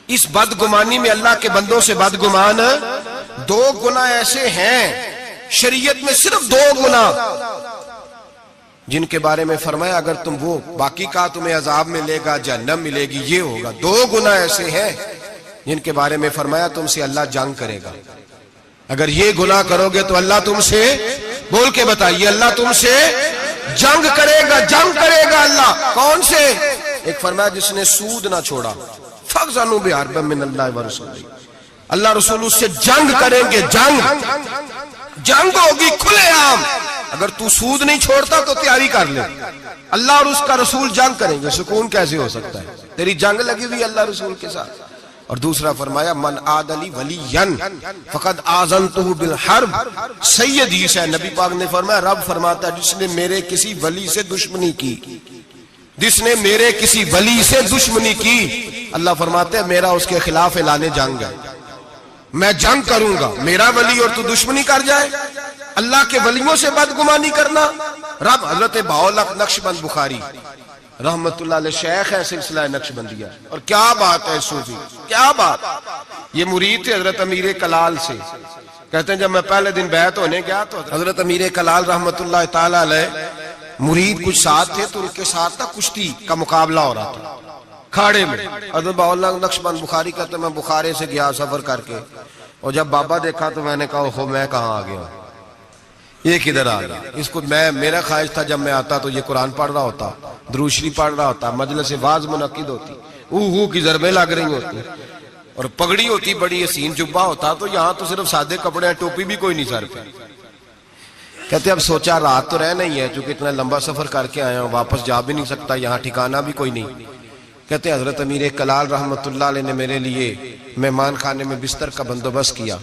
اس بدگمانی میں اللہ کے بندوں سے بدگمان، 2 گناہ ایسے ہیں شریعت میں، صرف 2 گناہ جن کے بارے میں فرمایا اگر تم وہ باقی کا تمہیں عذاب ملے گا، جہنم ملے گی، یہ ہوگا۔ 2 گناہ ایسے ہیں جن کے بارے میں فرمایا تم سے اللہ جنگ کرے گا، اگر یہ گناہ کرو گے تو اللہ تم سے، بول کے بتائیے، اللہ تم سے جنگ کرے گا، جنگ کرے گا اللہ۔ کون سے؟ ایک فرمایا جس نے سود نہ چھوڑا، فَأْذَنُوا بِحَرْبٍ مِّنَ اللَّهِ وَرَسُولِهِ، اللہ رسول اس سے جنگ کریں گے، جنگ ہوگی کھلے عام۔ اگر تو سود نہیں چھوڑتا تو تیاری کر لے، اللہ اور اس کا رسول جنگ کریں گے۔ سکون کیسے ہو سکتا ہے؟ تیری جنگ لگی ہوئی اللہ رسول کے ساتھ۔ اور دوسرا فرمایا من عاد لی ولیا فقد آذنتہ بالحرب، صحیح حدیث ہے، نبی پاک نے فرمایا، رب فرماتا ہے جس نے میرے کسی ولی سے دشمنی کی، جس نے میرے کسی ولی سے دشمنی کی، اللہ فرماتے ہیں میرا اس کے خلاف اعلان جنگ ہے، میں جنگ کروں گا۔ میرا ولی اور تو دشمنی کر جائے، اللہ کے ولیوں سے بدگمانی کرنا۔ رب حضرت بہاؤالحق نقشبند بخاری رحمت اللہ علیہ شیخ ہے سلسلہ نقشبندیہ، اور کیا بات ہے صوفی، کیا بات۔ یہ مرید تھے حضرت امیر کلال سے، کہتے ہیں جب میں پہلے دن بیعت ہونے گیا تو حضرت امیر کلال رحمت اللہ تعالی علیہ مرید کچھ ساتھ تھے، تو ان کے ساتھ تھا کشتی کا مقابلہ ہو رہا تھا کھاڑے میں۔ حضرت بہاؤالحق نقشبند بخاری کہتے ہیں میں بخارے سے گیا سفر کر کے، اور جب بابا دیکھا تو میں نے کہا اوہو میں کہاں آ گیا، یہ کدھر آ گیا۔ اس کو میرا خواہش تھا جب میں آتا تو یہ قرآن پڑھ رہا ہوتا، درود شریف پڑھ رہا ہوتا، مجلس واعظ منعقد ہوتی، اوہ کی ضربیں لگ رہی ہوتی، اور پگڑی ہوتی، بڑی حسین جبہ ہوتا، تو یہاں تو صرف سادے کپڑے ہیں، ٹوپی بھی کوئی نہیں سر پہ۔ کہتے اب سوچا رات تو رہنا ہی ہے، چونکہ اتنا لمبا سفر کر کے آیا ہوں، واپس جا بھی نہیں سکتا، یہاں ٹھکانہ بھی کوئی نہیں۔ کہتے حضرت امیر کلال رحمت اللہ علیہ نے میرے لیے مہمان خانے میں بستر کا بندوبست کیا،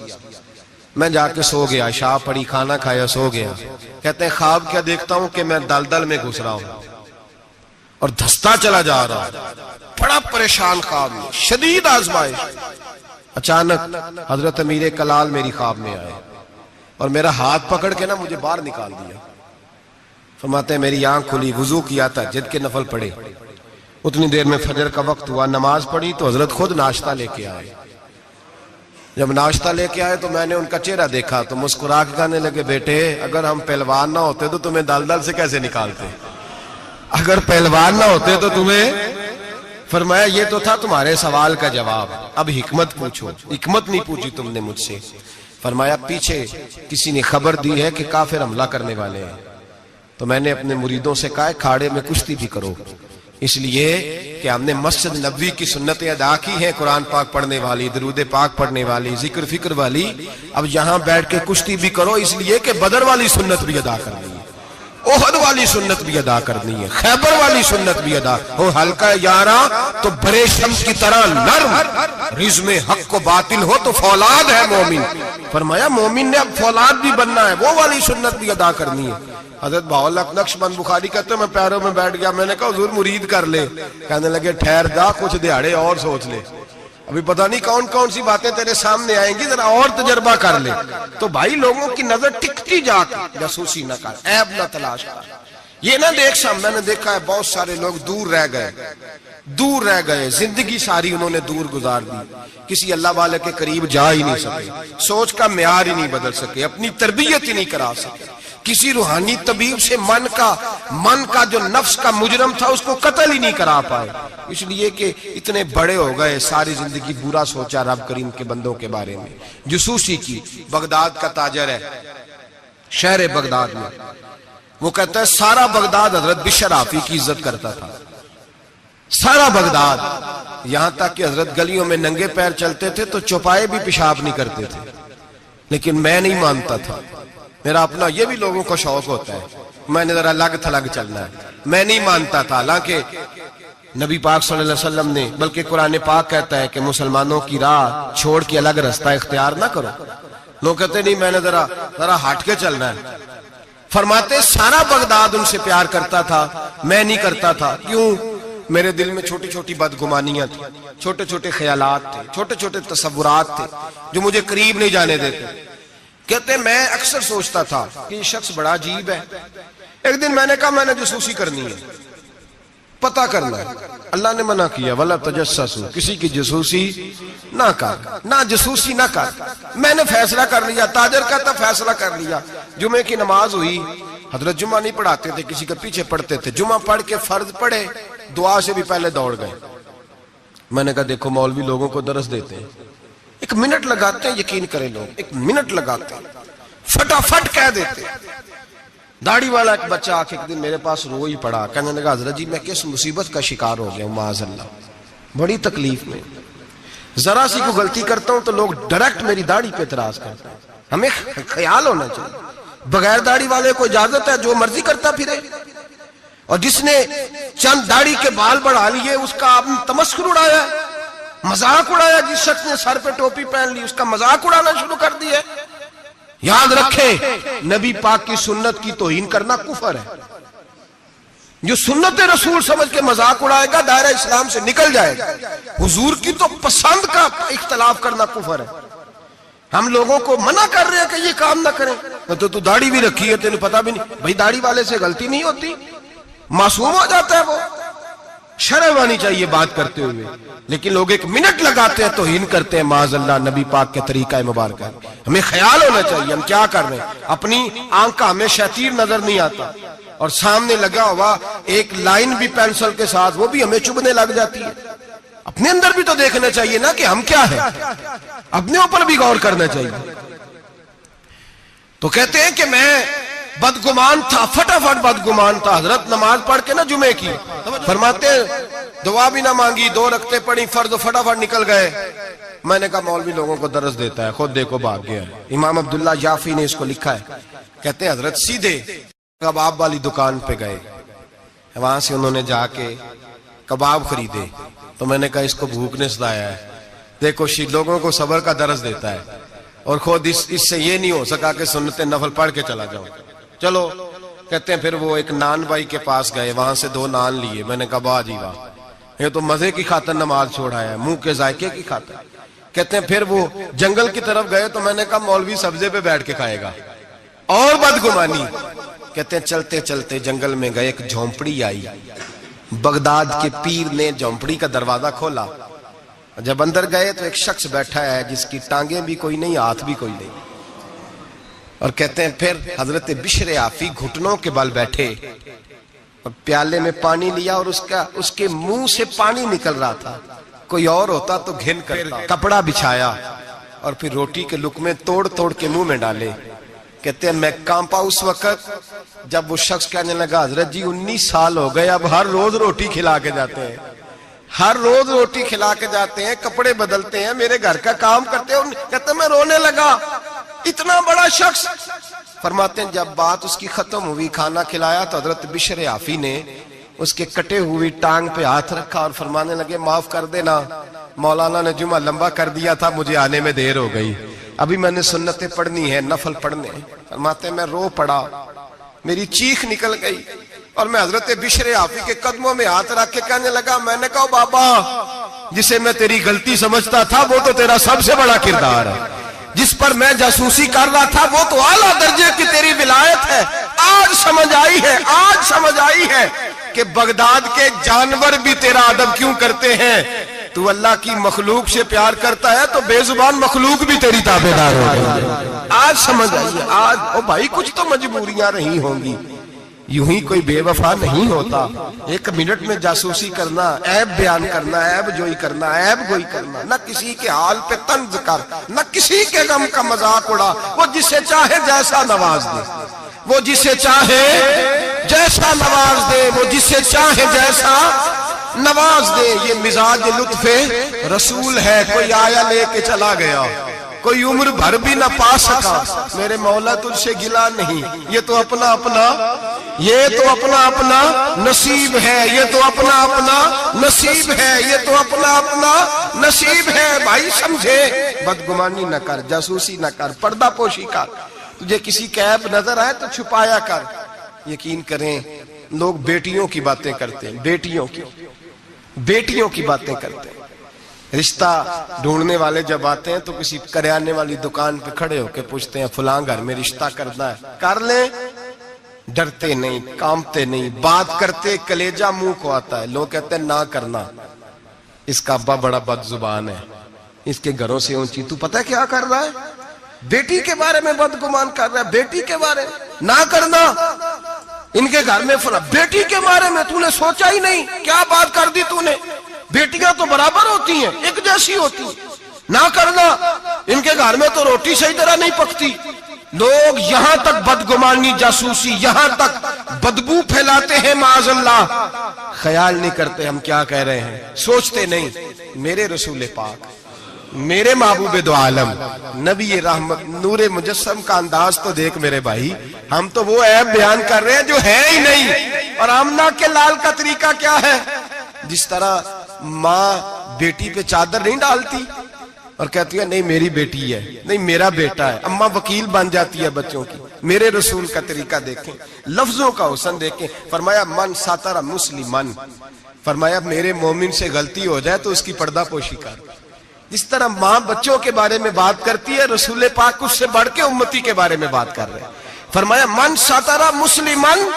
میں جا کے سو گیا، عشاء پڑی، کھانا کھایا، سو گیا۔ کہتے ہیں خواب کیا دیکھتا ہوں کہ میں دلدل میں گھس رہا ہوں اور دھستا چلا جا رہا ہوں، بڑا پریشان خواب میں، شدید آزمائش۔ اچانک حضرت امیر کلال میری خواب میں آئے اور میرا ہاتھ پکڑ کے نا مجھے باہر نکال دیا۔ فرماتے ہیں میری آنکھ کھلی، وضو کیا تھا، جد کے نفل پڑے، اتنی دیر میں فجر کا وقت ہوا، نماز پڑھی تو حضرت خود ناشتہ لے کے آئے۔ جب ناشتہ لے کے آئے تو میں نے ان کا چہرہ دیکھا تو مسکرا کے کہنے لگے بیٹے اگر ہم پہلوان نہ ہوتے تو تمہیں دلدل سے کیسے نکالتے، اگر پہلوان نہ ہوتے تو تمہیں۔ فرمایا یہ تو تھا تمہارے سوال کا جواب، اب حکمت پوچھو۔ حکمت نہیں پوچھی تم نے مجھ سے۔ فرمایا پیچھے کسی نے خبر دی ہے کہ کافر حملہ کرنے والے ہیں، تو میں نے اپنے مریدوں سے کہا کھاڑے میں کشتی بھی کرو، اس لیے کہ ہم نے مسجد نبوی کی سنتیں ادا کی ہیں، قرآن پاک پڑھنے والی، درود پاک پڑھنے والی، ذکر فکر والی، اب یہاں بیٹھ کے کشتی بھی کرو، اس لیے کہ بدر والی سنت بھی ادا کرنی ہے، احد والی سنت بھی ادا کرنی ہے، خیبر والی سنت بھی ادا ہو، ہلکا یاراں تو برے شمس کی طرح نرم، رزم حق و باطل ہو تو فولاد ہے مومن۔ فرمایا مومن نے اب فولاد بھی بننا ہے، وہ والی سنت بھی ادا کرنی ہے۔ حضرت بہاءاللہ نقشبند بخاری کہتے ہیں میں پیروں میں بیٹھ گیا، میں نے کہا حضور مرید کر لے، کہنے لگے ٹھہر جا کچھ دیہڑے اور سوچ لے، ابھی پتہ نہیں کون کون سی باتیں تیرے سامنے آئیں گی، ذرا اور تجربہ کر لے۔ تو بھائی لوگوں کی نظر ٹکتی جا کے جاسوسی نہ کر، عیب نہ تلاش کر، یہ نہ دیکھ سام۔ میں نے دیکھا ہے بہت سارے لوگ دور رہ گئے، زندگی ساری انہوں نے دور گزار دی، کسی اللہ والے کے قریب جا ہی نہیں سکے، سوچ کا معیار ہی نہیں بدل سکے، اپنی تربیت ہی نہیں کرا سکے، کسی روحانی طبیب سے من کا جو نفس کا مجرم تھا اس کو قتل ہی نہیں کرا پائے، اس لیے کہ اتنے بڑے ہو گئے، ساری زندگی برا سوچا رب کریم کے بندوں کے بارے میں۔ جسوسی کی، بغداد کا تاجر ہے، شہر بغداد میں، وہ کہتا ہے سارا بغداد حضرت بشر حافی کی عزت کرتا تھا، سارا بغداد، یہاں تک کہ حضرت گلیوں میں ننگے پیر چلتے تھے تو چوپائے بھی پیشاب نہیں کرتے تھے، لیکن میں نہیں مانتا تھا، میرا اپنا، یہ بھی لوگوں کو شوق ہوتا ہے، میں نے ذرا الگ تھلگ چلنا ہے، میں نہیں مانتا تھا، حالانکہ نبی پاک صلی اللہ علیہ وسلم نے، بلکہ قرآن پاک کہتا ہے کہ مسلمانوں کی راہ چھوڑ کے الگ رستہ اختیار نہ کرو، لوگ کہتے نہیں میں نے ذرا ہٹ کے چلنا ہے۔ فرماتے سارا بغداد ان سے پیار کرتا تھا، میں نہیں کرتا تھا، کیوں؟ میرے دل میں چھوٹی چھوٹی بدگمانیاں تھیں، چھوٹے چھوٹے خیالات تھے، چھوٹے چھوٹے تصورات تھے جو مجھے قریب نہیں جانے دیتے۔ کہتے ہیں میں اکثر سوچتا تھا کہ یہ شخص بڑا عجیب ہے۔ ایک دن میں نے کہا میں نے جاسوسی کرنی ہے، پتہ کرنا ہے، اللہ نے منع کیا وَلَا تَجَسَّسُوا، کسی کی جاسوسی نہ کر، نہ جاسوسی نہ کر۔ میں نے فیصلہ کر لیا، تاجر کہتا فیصلہ کر لیا۔ جمعے کی نماز ہوئی، حضرت جمعہ نہیں پڑھاتے تھے، کسی کے پیچھے پڑھتے تھے، جمعہ پڑھ کے فرض پڑھے، دعا سے بھی پہلے دوڑ گئے۔ میں نے کہا دیکھو مولوی لوگوں کو درس دیتے ہیں، ایک منٹ لگاتے ہیں، یقین کریں لوگ ایک منٹ لگاتے ہیں، فٹافٹ کہہ دیتے ہیں۔ داڑھی والا ایک بچہ آ کے ایک دن میرے پاس رو ہی پڑا، کہنے لگا حضرت جی میں کس مصیبت کا شکار ہو گیا ہوں، معاذ اللہ، بڑی تکلیف میں، ذرا سی کو غلطی کرتا ہوں تو لوگ ڈائریکٹ میری داڑھی پہ اعتراض کرتے ہیں۔ ہمیں خیال ہونا چاہیے، بغیر داڑھی والے کو اجازت ہے جو مرضی کرتا پھرے، اور جس نے چند داڑھی کے بال بڑھا لیے اس کا آپ نے تمسخر اڑایا، مذاق اڑایا، جس شخص نے سر پہ ٹوپی پہن لی اس کا مذاق اڑانا شروع کر دیا۔ یاد رکھیں نبی پاک کی سنت کی توہین کرنا کفر ہے، جو سنت رسول سمجھ کے مذاق اڑائے گا دائرہ اسلام سے نکل جائے گا۔ حضور کی تو پسند کا اختلاف کرنا کفر ہے۔ ہم لوگوں کو منع کر رہے ہیں کہ یہ کام نہ کریں، تو داڑھی بھی رکھی ہے تینوں پتہ بھی نہیں، بھائی داڑھی والے سے غلطی نہیں ہوتی، معصوم ہو جاتا ہے وہ، شرم آنی چاہیے بات کرتے ہوئے، لیکن لوگ ایک منٹ لگاتے ہیں توہین کرتے ہیں معاذ اللہ نبی پاک کے طریقہ مبارکہ۔ ہمیں خیال ہونا چاہیے ہم کیا کر رہے ہیں، اپنی آنکھ کا ہمیں شیطیر نظر نہیں آتا، اور سامنے لگا ہوا ایک لائن بھی پینسل کے ساتھ وہ بھی ہمیں چبھنے لگ جاتی ہے۔ اپنے اندر بھی تو دیکھنا چاہیے نا کہ ہم کیا ہیں، اپنے اوپر بھی غور کرنا چاہیے۔ تو کہتے ہیں کہ میں بدگمان تھا، فٹافٹ بدگمان تھا۔ حضرت نماز پڑھ کے نا جمعے کی، فرماتے ہیں دعا بھی نہ مانگی، 2 رکعتیں پڑھی فرض، فٹافٹ نکل گئے۔ میں نے کہا مولوی لوگوں کو درس دیتا ہے، خود دیکھو بھاگ گیا ہے۔ امام عبداللہ یافی نے اس کو لکھا ہے، کہتے ہیں حضرت سیدھے کباب والی دکان پہ گئے، وہاں سے انہوں نے جا کے کباب خریدے، تو میں نے کہا اس کو بھوک نے سلایا ہے، دیکھو لوگوں کو صبر کا درس دیتا ہے، اور خود اس سے یہ نہیں ہو سکا کہ سنت نفل پڑھ کے چلا جاؤں۔ چلو، کہتے ہیں پھر وہ ایک نان بھائی کے پاس گئے، وہاں سے 2 نان لیے۔ میں نے کہا واہ جی واہ، یہ تو مزے کی خاطر نماز چھوڑا ہے، منہ کے ذائقے کی خاطر۔ کہتے ہیں پھر وہ جنگل کی طرف گئے، تو میں نے کہا مولوی سبزے پہ بیٹھ کے کھائے گا، اور بدگمانی۔ کہتے ہیں چلتے چلتے جنگل میں گئے، ایک جھونپڑی آئی، بغداد کے پیر نے جھونپڑی کا دروازہ کھولا، جب اندر گئے تو ایک شخص بیٹھا ہے جس کی ٹانگیں بھی کوئی نہیں، ہاتھ بھی کوئی نہیں، اور کہتے ہیں پھر حضرت بشر عافی گھٹنوں کے بل بیٹھے اور پیالے میں پانی لیا، اور اس کے منہ سے پانی نکل رہا تھا، کوئی اور ہوتا تو گھن کرتا۔ کپڑا بچھایا اور پھر روٹی کے لقمے توڑ توڑ کے منہ میں ڈالے۔ کہتے ہیں میں کانپا اس وقت جب وہ شخص کہنے لگا حضرت جی 19 سال ہو گئے، اب ہر روز روٹی کھلا کے جاتے ہیں، ہر روز روٹی کھلا کے جاتے ہیں، کپڑے بدلتے ہیں، میرے گھر کا کام کرتے ہیں۔ کہتے ہیں میں رونے لگا، اتنا بڑا شخص۔ فرماتے ہیں جب بات اس کی ختم ہوئی، کھانا کھلایا، تو حضرت بشر عافی نے اس کے کٹے ہوئی ٹانگ پہ ہاتھ رکھا اور فرمانے لگے معاف کر دینا، مولانا نے جمعہ لمبا کر دیا تھا، مجھے آنے میں دیر ہو گئی، ابھی میں نے سنتیں پڑھنی ہے، نفل پڑھنے۔ فرماتے ہیں میں رو پڑا، میری چیخ نکل گئی، اور میں حضرت بشر عافی کے قدموں میں ہاتھ رکھ کے کہنے لگا، میں نے کہا بابا جسے میں تیری غلطی سمجھتا تھا وہ تو تیرا سب سے بڑا کردار ہے، جس پر میں جاسوسی کر رہا تھا وہ تو اعلیٰ درجے کی تیری ولایت ہے۔ آج سمجھ آئی ہے کہ بغداد کے جانور بھی تیرا ادب کیوں کرتے ہیں۔ تو اللہ کی مخلوق سے پیار کرتا ہے تو بے زبان مخلوق بھی تیری تابعدار ہو گئی۔ آج سمجھ آئی ہے، آج او بھائی کچھ تو مجبوریاں رہی ہوں گی، یوں ہی کوئی بے وفا نہیں ہوتا۔ 1 منٹ میں جاسوسی کرنا، عیب بیان کرنا، عیب جوئی کرنا، عیب گوئی کرنا، نہ کسی کے حال پہ طنز کر، نہ کسی کے غم کا مذاق اڑا۔ وہ جسے چاہے جیسا نواز دے، وہ جسے چاہے جیسا نواز دے، وہ جسے چاہے جیسا نواز دے۔ یہ مزاج لطف رسول ہے، کوئی آیا لے کے چلا گیا، کوئی عمر بھر بھی نہ پا سکا، میرے مولا تجھ سے گلا نہیں، یہ تو اپنا اپنا نصیب ہے، یہ تو اپنا نصیب ہے، یہ تو اپنا نصیب ہے۔ بھائی سمجھے، بدگمانی نہ کر، جاسوسی نہ کر، پردہ پوشی کر، تجھے کسی کا عیب نظر آئے تو چھپایا کر۔ یقین کریں لوگ بیٹیوں کی باتیں کرتے ہیں، بیٹیوں کی باتیں کرتے ہیں۔ رشتہ ڈھونڈنے والے جب آتے ہیں تو کسی کریانے والی دکان پہ کھڑے ہو کے پوچھتے ہیں فلاں گھر میں رشتہ کرنا ہے، کر لیں، ڈرتے نہیں، کامتے نہیں، بات کرتے کلیجہ منہ کو آتا ہے۔ لوگ کہتے ہیں نہ کرنا، اس کا ابا بڑا بد زبان ہے، اس کے گھروں سے اونچی۔ تو پتہ کیا کر رہا ہے؟ بیٹی کے بارے میں بدگمان کر رہا ہے، بیٹی کے بارے میں نہ کرنا، ان کے گھر میں فلاں، بیٹی کے بارے میں تو نے سوچا ہی نہیں، کیا بات کر دی تو نے؟ بیٹیاں تو برابر ہوتی ہیں، ایک جیسی ہوتی ہیں، نہ کرنا، ان کے گھر میں تو روٹی صحیح طرح نہیں پکتی۔ لوگ یہاں تک بدگمانی، جاسوسی، یہاں تک بدبو پھیلاتے ہیں معاذ اللہ، خیال نہیں کرتے ہم کیا کہہ رہے ہیں، سوچتے نہیں۔ میرے رسول پاک، میرے محبوب دو عالم، نبی رحمت، نور مجسم کا انداز تو دیکھ میرے بھائی، ہم تو وہ عیب بیان کر رہے ہیں جو ہے ہی نہیں۔ اور آمنہ کے لال کا طریقہ کیا ہے؟ جس طرح ماں بیٹی پہ چادر نہیں ڈالتی اور کہتی ہے نہیں میری بیٹی ہے، نہیں میرا بیٹا ہے، اماں وکیل بن جاتی ہے بچوں کی، میرے رسول کا طریقہ دیکھیں، لفظوں کا حسن دیکھیں۔ فرمایا من ساتر مسلمن، فرمایا میرے مومن سے غلطی ہو جائے تو اس کی پردہ پوشی کر۔ جس طرح ماں بچوں کے بارے میں بات کرتی ہے، رسول پاک اس سے بڑھ کے امتی کے بارے میں بات کر رہے ہیں۔ فرمایا من ساتر مسلمن،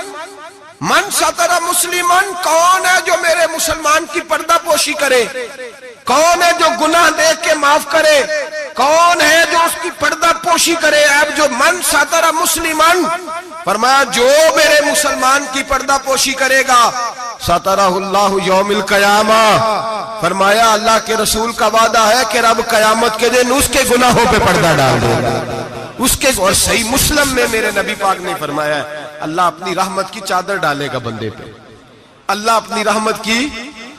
من ساتر مسلمن، کون ہے جو میرے مسلمان کی پردہ پوشی کرے؟ کون ہے جو گناہ دیکھ کے معاف کرے؟ کون ہے جو اس کی پردہ پوشی کرے؟ اب جو من ساتر مسلمن، فرمایا جو میرے مسلمان کی پردہ پوشی کرے گا ساترہ اللہ یوم القیامہ، فرمایا اللہ کے رسول کا وعدہ ہے کہ رب قیامت کے دن اس کے گناہوں پہ پردہ ڈال دے گا، اس کے۔ اور صحیح مسلم میں میرے نبی پاک نے فرمایا ہے اللہ اپنی رحمت کی چادر ڈالے گا بندے پہ، اللہ اپنی رحمت کی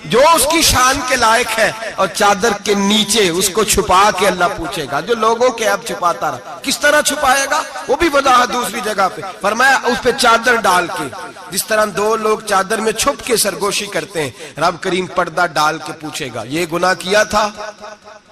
جو اس کی شان کے لائق ہے، اور چادر کے نیچے اس کو چھپا کے اللہ پوچھے گا جو لوگوں کے عیب چھپاتا رہا، کس طرح چھپائے گا؟ وہ بھی وضاحت دوسری جگہ پہ فرمایا اس پہ چادر ڈال کے، جس طرح دو لوگ چادر میں چھپ کے سرگوشی کرتے ہیں، رب کریم پردہ ڈال کے پوچھے گا یہ گناہ کیا تھا؟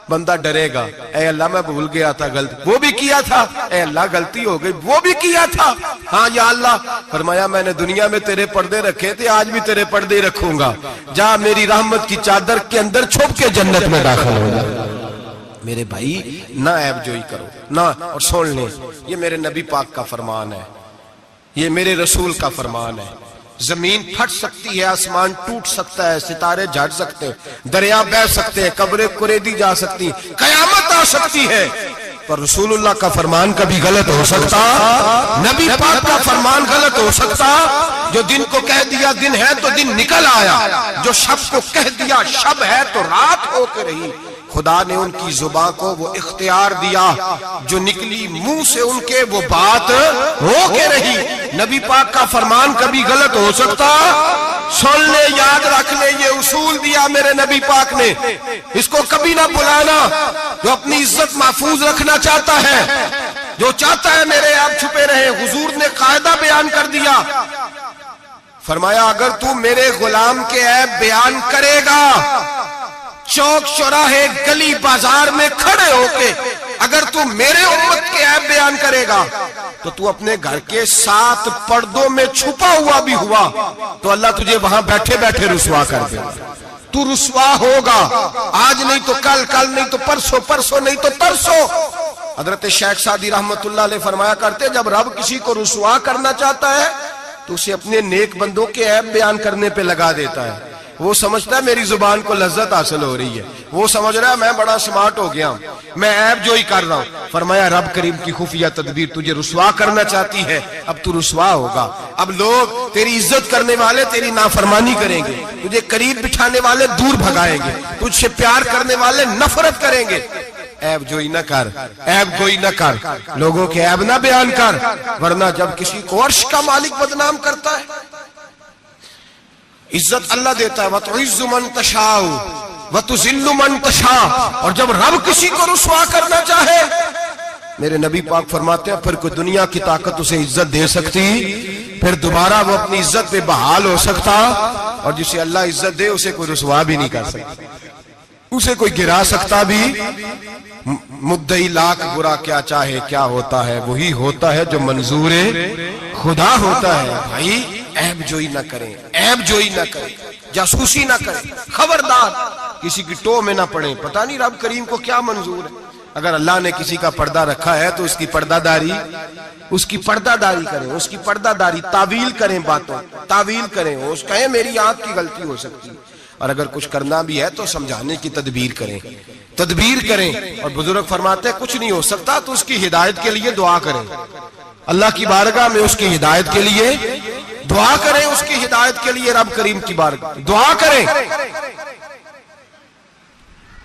بندہ ڈرے گا، اے اللہ میں بھول گیا تھا، غلطی وہ بھی کیا تھا، اے اللہ غلطی ہو گئی، وہ بھی کیا تھا، ہاں یا اللہ فرمایا میں نے دنیا میں تیرے پردے رکھے تھے، آج بھی تیرے پردے رکھوں گا، جا میری رحمت کی چادر کے اندر چھپ کے جنت میں داخل ہو جا۔ میرے بھائی نہ عیب جوئی کرو نہ، اور سن لیں یہ میرے نبی پاک کا فرمان ہے، یہ میرے رسول کا فرمان ہے۔ زمین پھٹ سکتی ہے، آسمان ٹوٹ سکتا ہے، ستارے جھڑ سکتے ہیں، دریا بہہ سکتے ہیں، قبریں کریدی جا سکتی ہیں، قیامت آ سکتی ہے، پر رسول اللہ کا فرمان کبھی غلط ہو سکتا؟ نبی پاک کا فرمان غلط ہو سکتا؟ جو دن کو کہہ دیا دن ہے تو دن نکل آیا، جو شب کو کہہ دیا شب ہے تو رات ہو کے رہی۔ خدا نے ان کی زبان کو وہ اختیار دیا، جو نکلی منہ سے ان کے وہ بات ہو کے رہی۔ نبی پاک کا فرمان کبھی غلط ہو سکتا؟ سن لے، یاد رکھ لے، یہ اصول دیا میرے نبی پاک نے، اس کو کبھی نہ بھلانا۔ جو اپنی عزت محفوظ رکھنا چاہتا ہے، جو چاہتا ہے میرے آپ چھپے رہے، حضور نے قاعدہ بیان کر دیا، فرمایا اگر تو میرے غلام کے عیب بیان کرے گا، چوک چوراہے گلی بازار میں کھڑے ہو کے اگر تو میرے امت کے عیب بیان کرے گا، تو تو اپنے گھر کے 7 پردوں میں چھپا ہوا بھی ہوا تو اللہ تجھے وہاں بیٹھے بیٹھے رسوا کر دے گا، تو رسوا ہوگا، آج نہیں تو کل، کل نہیں تو پرسوں، پرسوں نہیں تو ترسوں۔ حضرت شیخ سعدی رحمت اللہ علیہ فرمایا کرتے جب رب کسی کو رسوا کرنا چاہتا ہے تو اسے اپنے نیک بندوں کے عیب بیان کرنے پہ لگا دیتا ہے۔ وہ سمجھتا ہے میری زبان کو لذت حاصل ہو رہی ہے، وہ سمجھ رہا ہے میں بڑا سمارٹ ہو گیا ہوں، میں عیب جوئی کر رہا ہوں۔ فرمایا رب کریم کی خفیہ تدبیر تجھے رسوا کرنا چاہتی ہے، اب تو رسوا ہوگا، اب لوگ تیری عزت کرنے والے تیری نافرمانی کریں گے، تجھے قریب بٹھانے والے دور بھگائیں گے، تجھ سے پیار کرنے والے نفرت کریں گے۔ عیب جوئی نہ کر، عیب گوئی نہ کر، لوگوں کے عیب نہ بیان کر، ورنہ جب کسی کو عرش کا مالک بدنام کرتا ہے، عزت اللہ دیتا ہے، وَتُعِزُّ مَن تَشَاءُ وَتُذِلُّ مَن تَشَاءُ، اور جب رب کسی کو رسوا کرنا چاہے، میرے نبی پاک فرماتے ہیں پھر کوئی دنیا کی طاقت اسے عزت دے سکتی، پھر دوبارہ وہ اپنی عزت پہ بحال ہو سکتا، اور جسے اللہ عزت دے اسے کوئی رسوا بھی نہیں کر سکتا، اسے کوئی گرا سکتا بھی۔ مدعی لاکھ برا کیا چاہے کیا ہوتا ہے، وہی ہوتا ہے جو منظور خدا ہوتا ہے۔ بھائی عیب جوئی نہ کریں، عیب جوئی نہ کریں، جاسوسی نہ کریں، خبردار کسی کی ٹو میں نہ پڑیں، پتہ نہیں رب کریم کو کیا منظور ہے۔ اگر اللہ نے کسی کا پردہ رکھا ہے تو اس کی پردہ داری کریں، اس کی پردہ داری، تعویل کریں، باتوں تعویل کریں، اس کہیں میری آنکھ کی غلطی ہو سکتی ہے، اور اگر کچھ کرنا بھی ہے تو سمجھانے کی تدبیر کریں، اور بزرگ فرماتے ہیں کچھ نہیں ہو سکتا تو اس کی ہدایت کے لیے دعا کریں، اللہ کی بارگاہ میں اس کی ہدایت کے لیے دعا کریں، اس کی ہدایت کے لیے رب کریم کی بارگاہ دعا کریں۔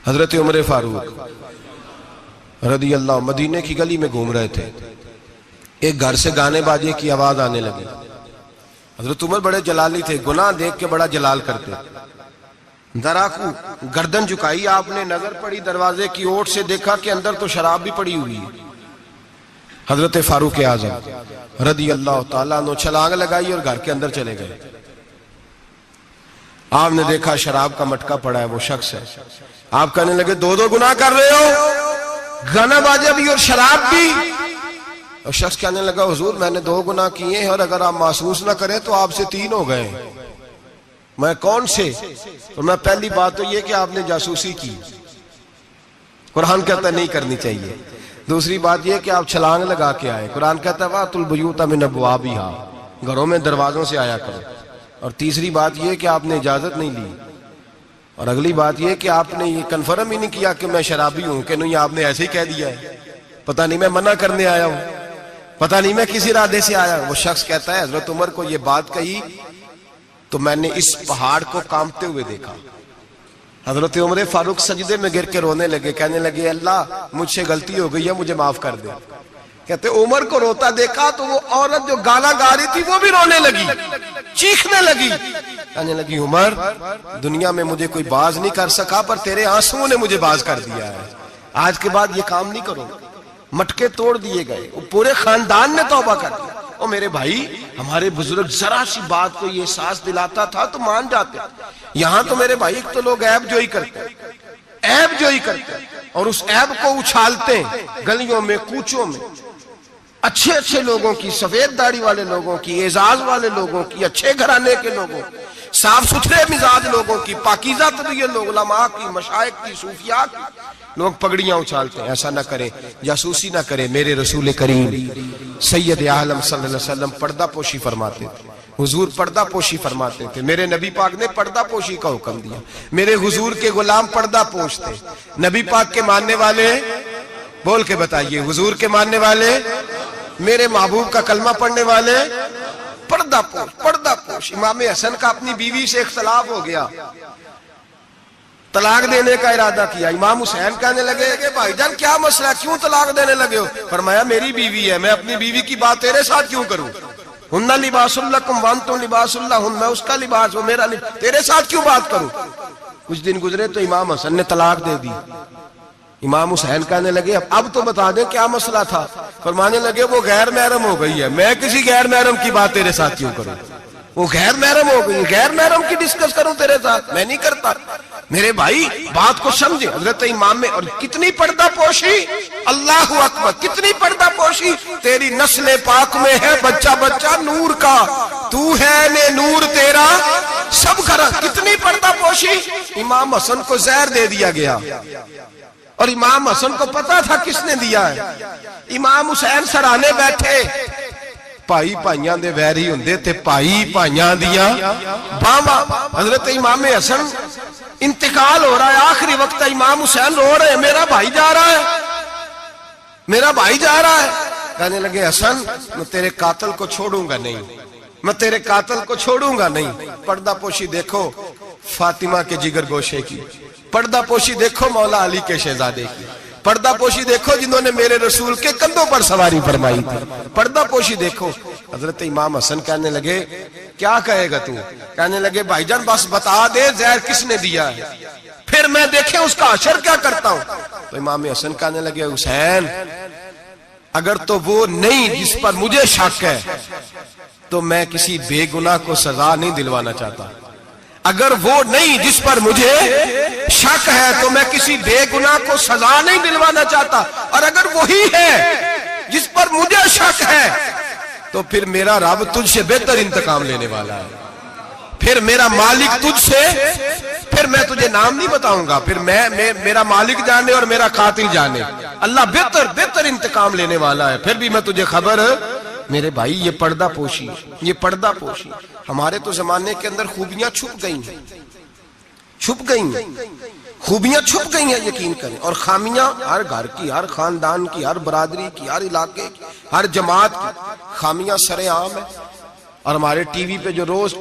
حضرت عمر فاروق رضی اللہ مدینے کی گلی میں گھوم رہے تھے، ایک گھر سے گانے باجے کی آواز آنے لگی۔ حضرت عمر بڑے جلالی تھے، گناہ دیکھ کے بڑا جلال کرتے، ذرا کو گردن جھکائی، آپ نے نظر پڑی دروازے کی اوٹ سے، دیکھا کہ اندر تو شراب بھی پڑی ہوئی ہے۔ حضرت فاروق اعظم رضی اللہ تعالیٰ عنہ چھلانگ لگائی اور گھر کے اندر چلے گئے۔ آپ نے دیکھا شراب کا مٹکا پڑا ہے، وہ شخص ہے۔ آپ کہنے لگے دو گناہ کر رہے ہو، گانا باجا بھی اور شراب بھی۔ اور شخص کہنے لگا حضور میں نے 2 گناہ کیے ہیں، اور اگر آپ محسوس نہ کریں تو آپ سے 3 ہو گئے۔ میں کون سے؟ تو میں پہلی بات تو یہ کہ آپ نے جاسوسی کی، قرآن کہتا ہے نہیں کرنی چاہیے۔ دوسری بات یہ کہ آپ چھلانگ لگا کے آئے، قرآن کہتا ہے وَأْتُوا الْبُيُوتَ مِنْ أَبْوَابِهَا، گھروں میں دروازوں سے آیا کرو۔ اور تیسری بات یہ کہ آپ نے اجازت نہیں لی۔ اور اگلی بات یہ کہ آپ نے یہ کنفرم ہی نہیں کیا کہ میں شرابی ہوں کہ نہیں، آپ نے ایسے ہی کہہ دیا ہے، پتہ نہیں میں منع کرنے آیا ہوں، پتہ نہیں میں کسی ارادے سے آیا ہوں۔ وہ شخص کہتا ہے حضرت عمر کو یہ بات کہی تو میں نے اس پہاڑ کو کانپتے ہوئے دیکھا۔ حضرت عمر فاروق سجدے میں گر کے رونے لگے، کہنے لگے اللہ مجھ سے غلطی ہو گئی ہے، مجھے معاف کر دے۔ کہتے عمر کو روتا دیکھا تو وہ عورت جو گانا گا رہی تھی وہ بھی رونے لگی، چیخنے لگی۔ کہنے لگی عمر دنیا میں مجھے کوئی باز نہیں کر سکا پر تیرے آنسوؤں نے مجھے باز کر دیا ہے، آج کے بعد یہ کام نہیں کروں۔ مٹکے توڑ دیے گئے، پورے خاندان نے توبہ کر دیا۔ اور میرے بھائی ہمارے بزرگ ذرا سی بات کو یہ احساس دلاتا تھا تو مان جاتے، یہاں تو میرے بھائی ایک تو لوگ عیب جوئی کرتے ہیں، عیب جوئی کرتے ہیں اور اس عیب کو اچھالتے ہیں گلیوں میں کوچوں میں، اچھے اچھے لوگوں کی، سفید داڑھی والے لوگوں کی، اعزاز والے لوگوں کی، اچھے گھرانے کے لوگوں کی، صاف ستھرے مزاج لوگوں کی، پاکیزہ طبیعت لوگ، علماء کی، مشائخ کی، صوفیاء کی، لوگ پگڑیاں اچھالتے ہیں۔ ایسا نہ کریں، جاسوسی نہ کریں۔ میرے رسول کریم سید عالم صلی اللہ علیہ وسلم پردہ پوشی فرماتے تھے، حضور پردہ پوشی فرماتے تھے۔ میرے نبی پاک نے پردہ پوشی کا حکم دیا، میرے حضور کے غلام پردہ پوش تھے۔ نبی پاک کے ماننے والے بول کے بتائیے، حضور کے ماننے والے، میرے محبوب کا کلمہ پڑھنے والے پردہ پوش، پردہ پوش۔ امام حسن کا اپنی بیوی سے اختلاف ہو گیا، طلاق دینے کا ارادہ کیا۔ امام حسین کہنے لگے کہ بھائی جان کیا مسئلہ، کیوں طلاق دینے لگے ہو؟ فرمایا میری بیوی ہے، میں اپنی بیوی کی بات تیرے ساتھ کیوں کروں؟ ہن لباس لکم وانتم لباس لہن، میں اس کا لباس ہوں، میرا لباس، تیرے ساتھ کیوں بات کروں؟ کچھ دن گزرے تو امام حسن نے طلاق دے دی۔ امام حسین کہنے لگے اب تو بتا دیں کیا مسئلہ تھا؟ فرمانے لگے وہ غیر محرم ہو گئی ہے، میں کسی غیر محرم کی بات تیرے ساتھ کیوں کروں؟ وہ غیر محرم ہو گئی، غیر محرم کی ڈسکس کروں تیرے ساتھ؟ میں نہیں کرتا۔ میرے بھائی بات کو سمجھے، حضرت امام میں اور کتنی پردہ پوشی، اللہ اکبر، کتنی پردہ پوشی۔ تیری نسل پاک میں ہے بچہ بچہ نور کا، تو ہے نے نور تیرا سب گھر، کتنی پردہ پوشی۔ امام حسن کو زہر دے دیا گیا اور امام حسن کو پتا تھا کس نے دیا ہے۔ امام حسین سرانے بیٹھے، پائی پائیاں دے ویری ہوندے تے پائی پائیاں دیا باواں۔ حضرت امام حسن انتقال ہو رہا ہے، آخری وقت امام حسین رو رہے ہیں، میرا بھائی جا رہا ہے، میرا بھائی جا رہا ہے۔ کہنے لگے حسن میں تیرے قاتل کو چھوڑوں گا نہیں، میں تیرے قاتل کو چھوڑوں گا نہیں۔ پردہ پوشی دیکھو فاطمہ کے جگر گوشے کی، پردہ پوشی دیکھو مولا علی کے شہزادے کی، پردہ پوشی دیکھو جنہوں نے میرے رسول کے کندھوں پر سواری فرمائی تھی، پردہ پوشی دیکھو۔ حضرت امام حسن کہنے لگے کیا کہے گا تو؟ کہنے لگے بھائی جان بس بتا دے زہر کس نے دیا ہے، پھر میں دیکھیں اس کا حشر کیا کرتا ہوں۔ تو امام حسن کہنے لگے حسین اگر تو وہ نہیں جس پر مجھے شک ہے تو میں کسی بے گناہ کو سزا نہیں دلوانا چاہتا، اگر وہ نہیں جس پر مجھے شک ہے تو میں کسی بے گناہ کو سزا نہیں دلوانا چاہتا، اور اگر وہی ہے جس پر مجھے شک ہے تو پھر میرا رب تجھ سے بہتر انتقام لینے والا ہے، پھر میرا مالک تجھ سے، پھر میں تجھے نام نہیں بتاؤں گا، پھر میرا مالک جانے اور میرا قاتل جانے، اللہ بہتر انتقام لینے والا ہے، پھر بھی میں تجھے خبر۔ میرے بھائی یہ پردہ پوشی، یہ پردہ پوشی۔ ہمارے تو زمانے کے اندر خوبیاں چھپ گئی ہیں، چھپ گئی ہیں، خوبیاں چھپ گئی ہیں یقین کریں، اور خامیاں ہر گھر کی، ہر خاندان کی، ہر برادری کی، ہر علاقے کی، ہر جماعت کی خامیاں سرے عام ہیں۔ اور ہمارے ٹی وی پہ جو روز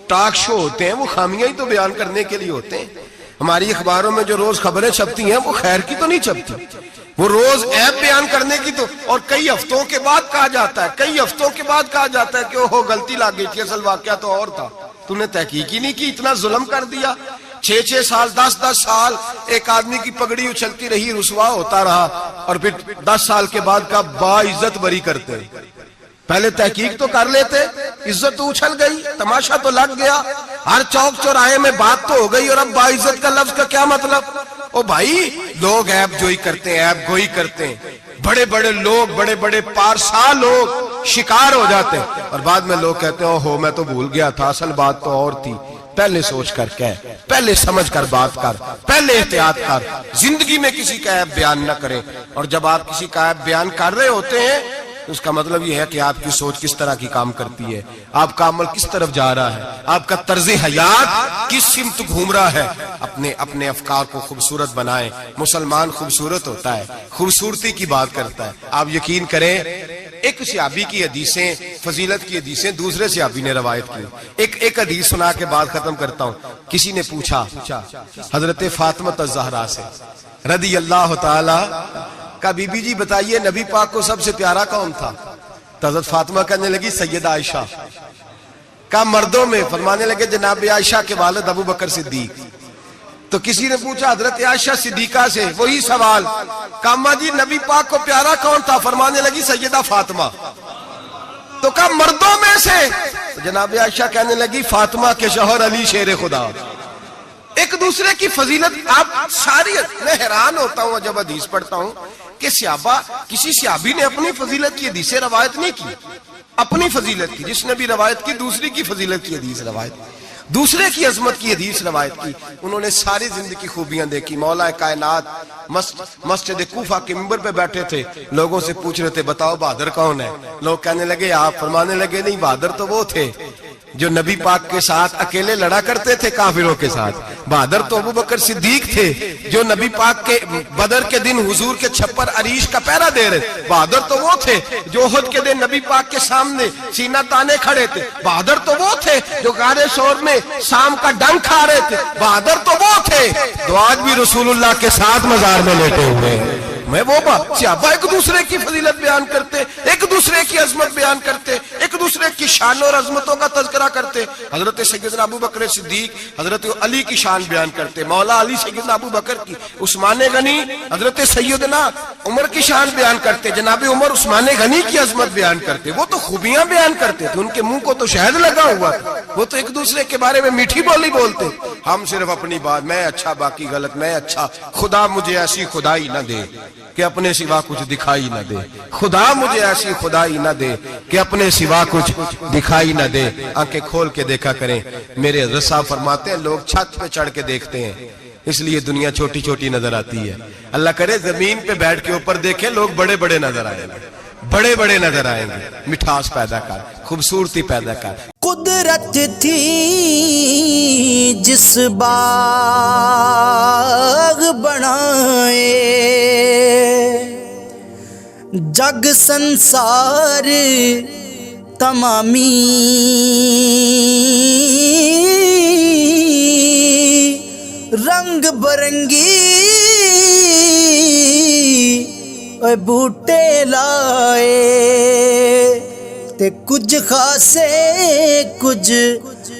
ٹاک شو ہوتے ہیں وہ خامیاں ہی تو بیان کرنے کے لیے ہوتے ہیں، ہماری اخباروں میں جو روز خبریں چھپتی ہیں وہ خیر کی تو نہیں چھپتی، وہ روز عیب بیان کرنے کی تو، اور کئی ہفتوں کے بعد کہا جاتا ہے، کئی ہفتوں کے بعد کہا جاتا ہے کہ اوہو غلطی لگ گئی تھی، اصل واقعہ تو اور تھا، تو نے تحقیق ہی نہیں کی، اتنا ظلم کر دیا۔ 6 سال 10 سال ایک آدمی کی پگڑی اچھلتی رہی، رسوا ہوتا رہا، اور پھر 10 سال کے بعد کا باعزت بری کرتے۔ پہلے تحقیق تو کر لیتے، عزت تو اچھل گئی، تماشا تو لگ گیا، ہر چوک چوراہے میں بات تو ہو گئی، اور اب باعزت کا لفظ کا کیا مطلب؟ او بھائی لوگ عیب جوئی کرتے ہیں، عیب گوئی کرتے ہیں، بڑے بڑے لوگ، بڑے بڑے پارسا لوگ شکار ہو جاتے ہیں، اور بعد میں لوگ کہتے ہیں اوہو میں تو بھول گیا تھا، اصل بات تو اور تھی۔ پہلے سوچ کر کہہ، پہلے سمجھ کر بات کر، پہلے احتیاط کر، زندگی میں کسی کا عیب بیان نہ کریں۔ اور جب آپ کسی کا عیب بیان کر رہے ہوتے ہیں اس کا مطلب یہ ہے کہ آپ کی سوچ کس طرح کی کام کرتی ہے، آپ کا عمل کس طرف جا رہا ہے، آپ کا طرز حیات کس سمت گھوم رہا ہے۔ اپنے افکار کو خوبصورت بنائیں۔ مسلمان خوبصورت ہوتا ہے، خوبصورتی کی بات کرتا ہے۔ آپ یقین کریں ایک صحابی کی حدیثیں، فضیلت کی حدیثیں دوسرے صحابی نے روایت کی، ایک حدیث سنا کے بات ختم کرتا ہوں۔ کسی نے پوچھا حضرت فاطمہ الزہرا سے رضی اللہ تعالی کا، بی بی جی بتائیے نبی پاک کو سب سے پیارا کون تھا؟ تو حضرت فاطمہ کہنے لگی سیدہ عائشہ۔ کہا مردوں میں، فرمانے لگے جناب عائشہ کے والد ابو بکر صدیق۔ تو کسی نے پوچھا حضرت عائشہ صدیقہ سے وہی سوال، کہا اماں جی نبی پاک کو پیارا کون تھا؟ فرمانے لگی سیدہ فاطمہ۔ تو کہا مردوں میں سے؟ تو جناب عائشہ کہنے لگی فاطمہ کے شوہر علی شیر خدا۔ ایک دوسرے کی فضیلت آپ ساری، میں حیران ہوتا ہوں جب حدیث پڑھتا ہوں کہ صحابہ، کسی صحابی نے اپنی فضیلت کی حدیث روایت نہیں کی، اپنی فضیلت کی، جس نے بھی روایت کی دوسری کی فضیلت کی حدیث روایت کی، دوسرے کی عظمت کی حدیث روایت کی۔ انہوں نے ساری زندگی کی خوبیاں دیکھی۔ مولا کائنات مسجد کوفہ کے منبر پہ بیٹھے تھے، لوگوں سے پوچھ رہے تھے بتاؤ بہادر کون ہے؟ لوگ کہنے لگے آپ، فرمانے لگے نہیں، بہادر تو وہ تھے جو نبی پاک کے ساتھ اکیلے لڑا کرتے تھے کافروں کے ساتھ۔ بہادر تو ابو بکر صدیق تھے جو نبی پاک کے بدر کے دن حضور کے چھپر عریش کا پہرا دے رہے۔ بہادر تو وہ تھے جو احد کے دن نبی پاک کے سامنے سینہ تانے کھڑے تھے۔ بہادر تو وہ تھے جو غار ثور میں شام کا ڈنگ کھا رہے تھے۔ بہادر تو وہ تھے جو آج بھی رسول اللہ کے ساتھ مزار میں لیٹے ہوئے ہیں۔ میں وہ صحابہ ایک دوسرے کی فضیلت بیان کرتے، ایک دوسرے کی عظمت بیان کرتے، ایک دوسرے کی شان اور عظمتوں کا تذکرہ کرتے۔ حضرت سیدنا ابو بکر صدیق حضرت علی کی شان بیان کرتے، مولا علی سیدنا ابو بکر کی، عثمان غنی حضرت سیدنا عمر کی شان بیان کرتے، جناب عمر عثمان غنی کی عظمت بیان کرتے۔ وہ تو خوبیاں بیان کرتے تھے، ان کے منہ کو تو شہد لگا ہوا تھا، وہ تو ایک دوسرے کے بارے میں میٹھی بولی بولتے۔ ہم صرف اپنی بات، میں اچھا باقی غلط، میں اچھا، خدا مجھے ایسی خدائی نہ دے کہ اپنے سوا کچھ دکھائی نہ دے، خدا مجھے ایسی خدائی نہ دے کہ اپنے سوا کچھ دکھائی نہ دے۔ آنکھیں کھول کے دیکھا کریں، میرے حضرت صاحب فرماتے ہیں لوگ چھت پہ چڑھ کے دیکھتے ہیں اس لیے دنیا چھوٹی چھوٹی نظر آتی ہے۔ اللہ کرے زمین پہ بیٹھ کے اوپر دیکھیں لوگ بڑے بڑے نظر آئیں گے، بڑے بڑے نظر آئیں گے۔ مٹھاس پیدا کر، خوبصورتی پیدا کر۔ قدرت تھی جس باغ بنائے، جگ سنسار تمامی، رنگ برنگی بوٹے لائے، تے کچھ خاصے کچھ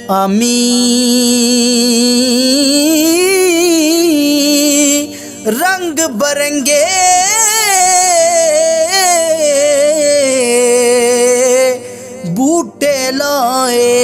عامی، رنگ برنگے بوٹے لائے۔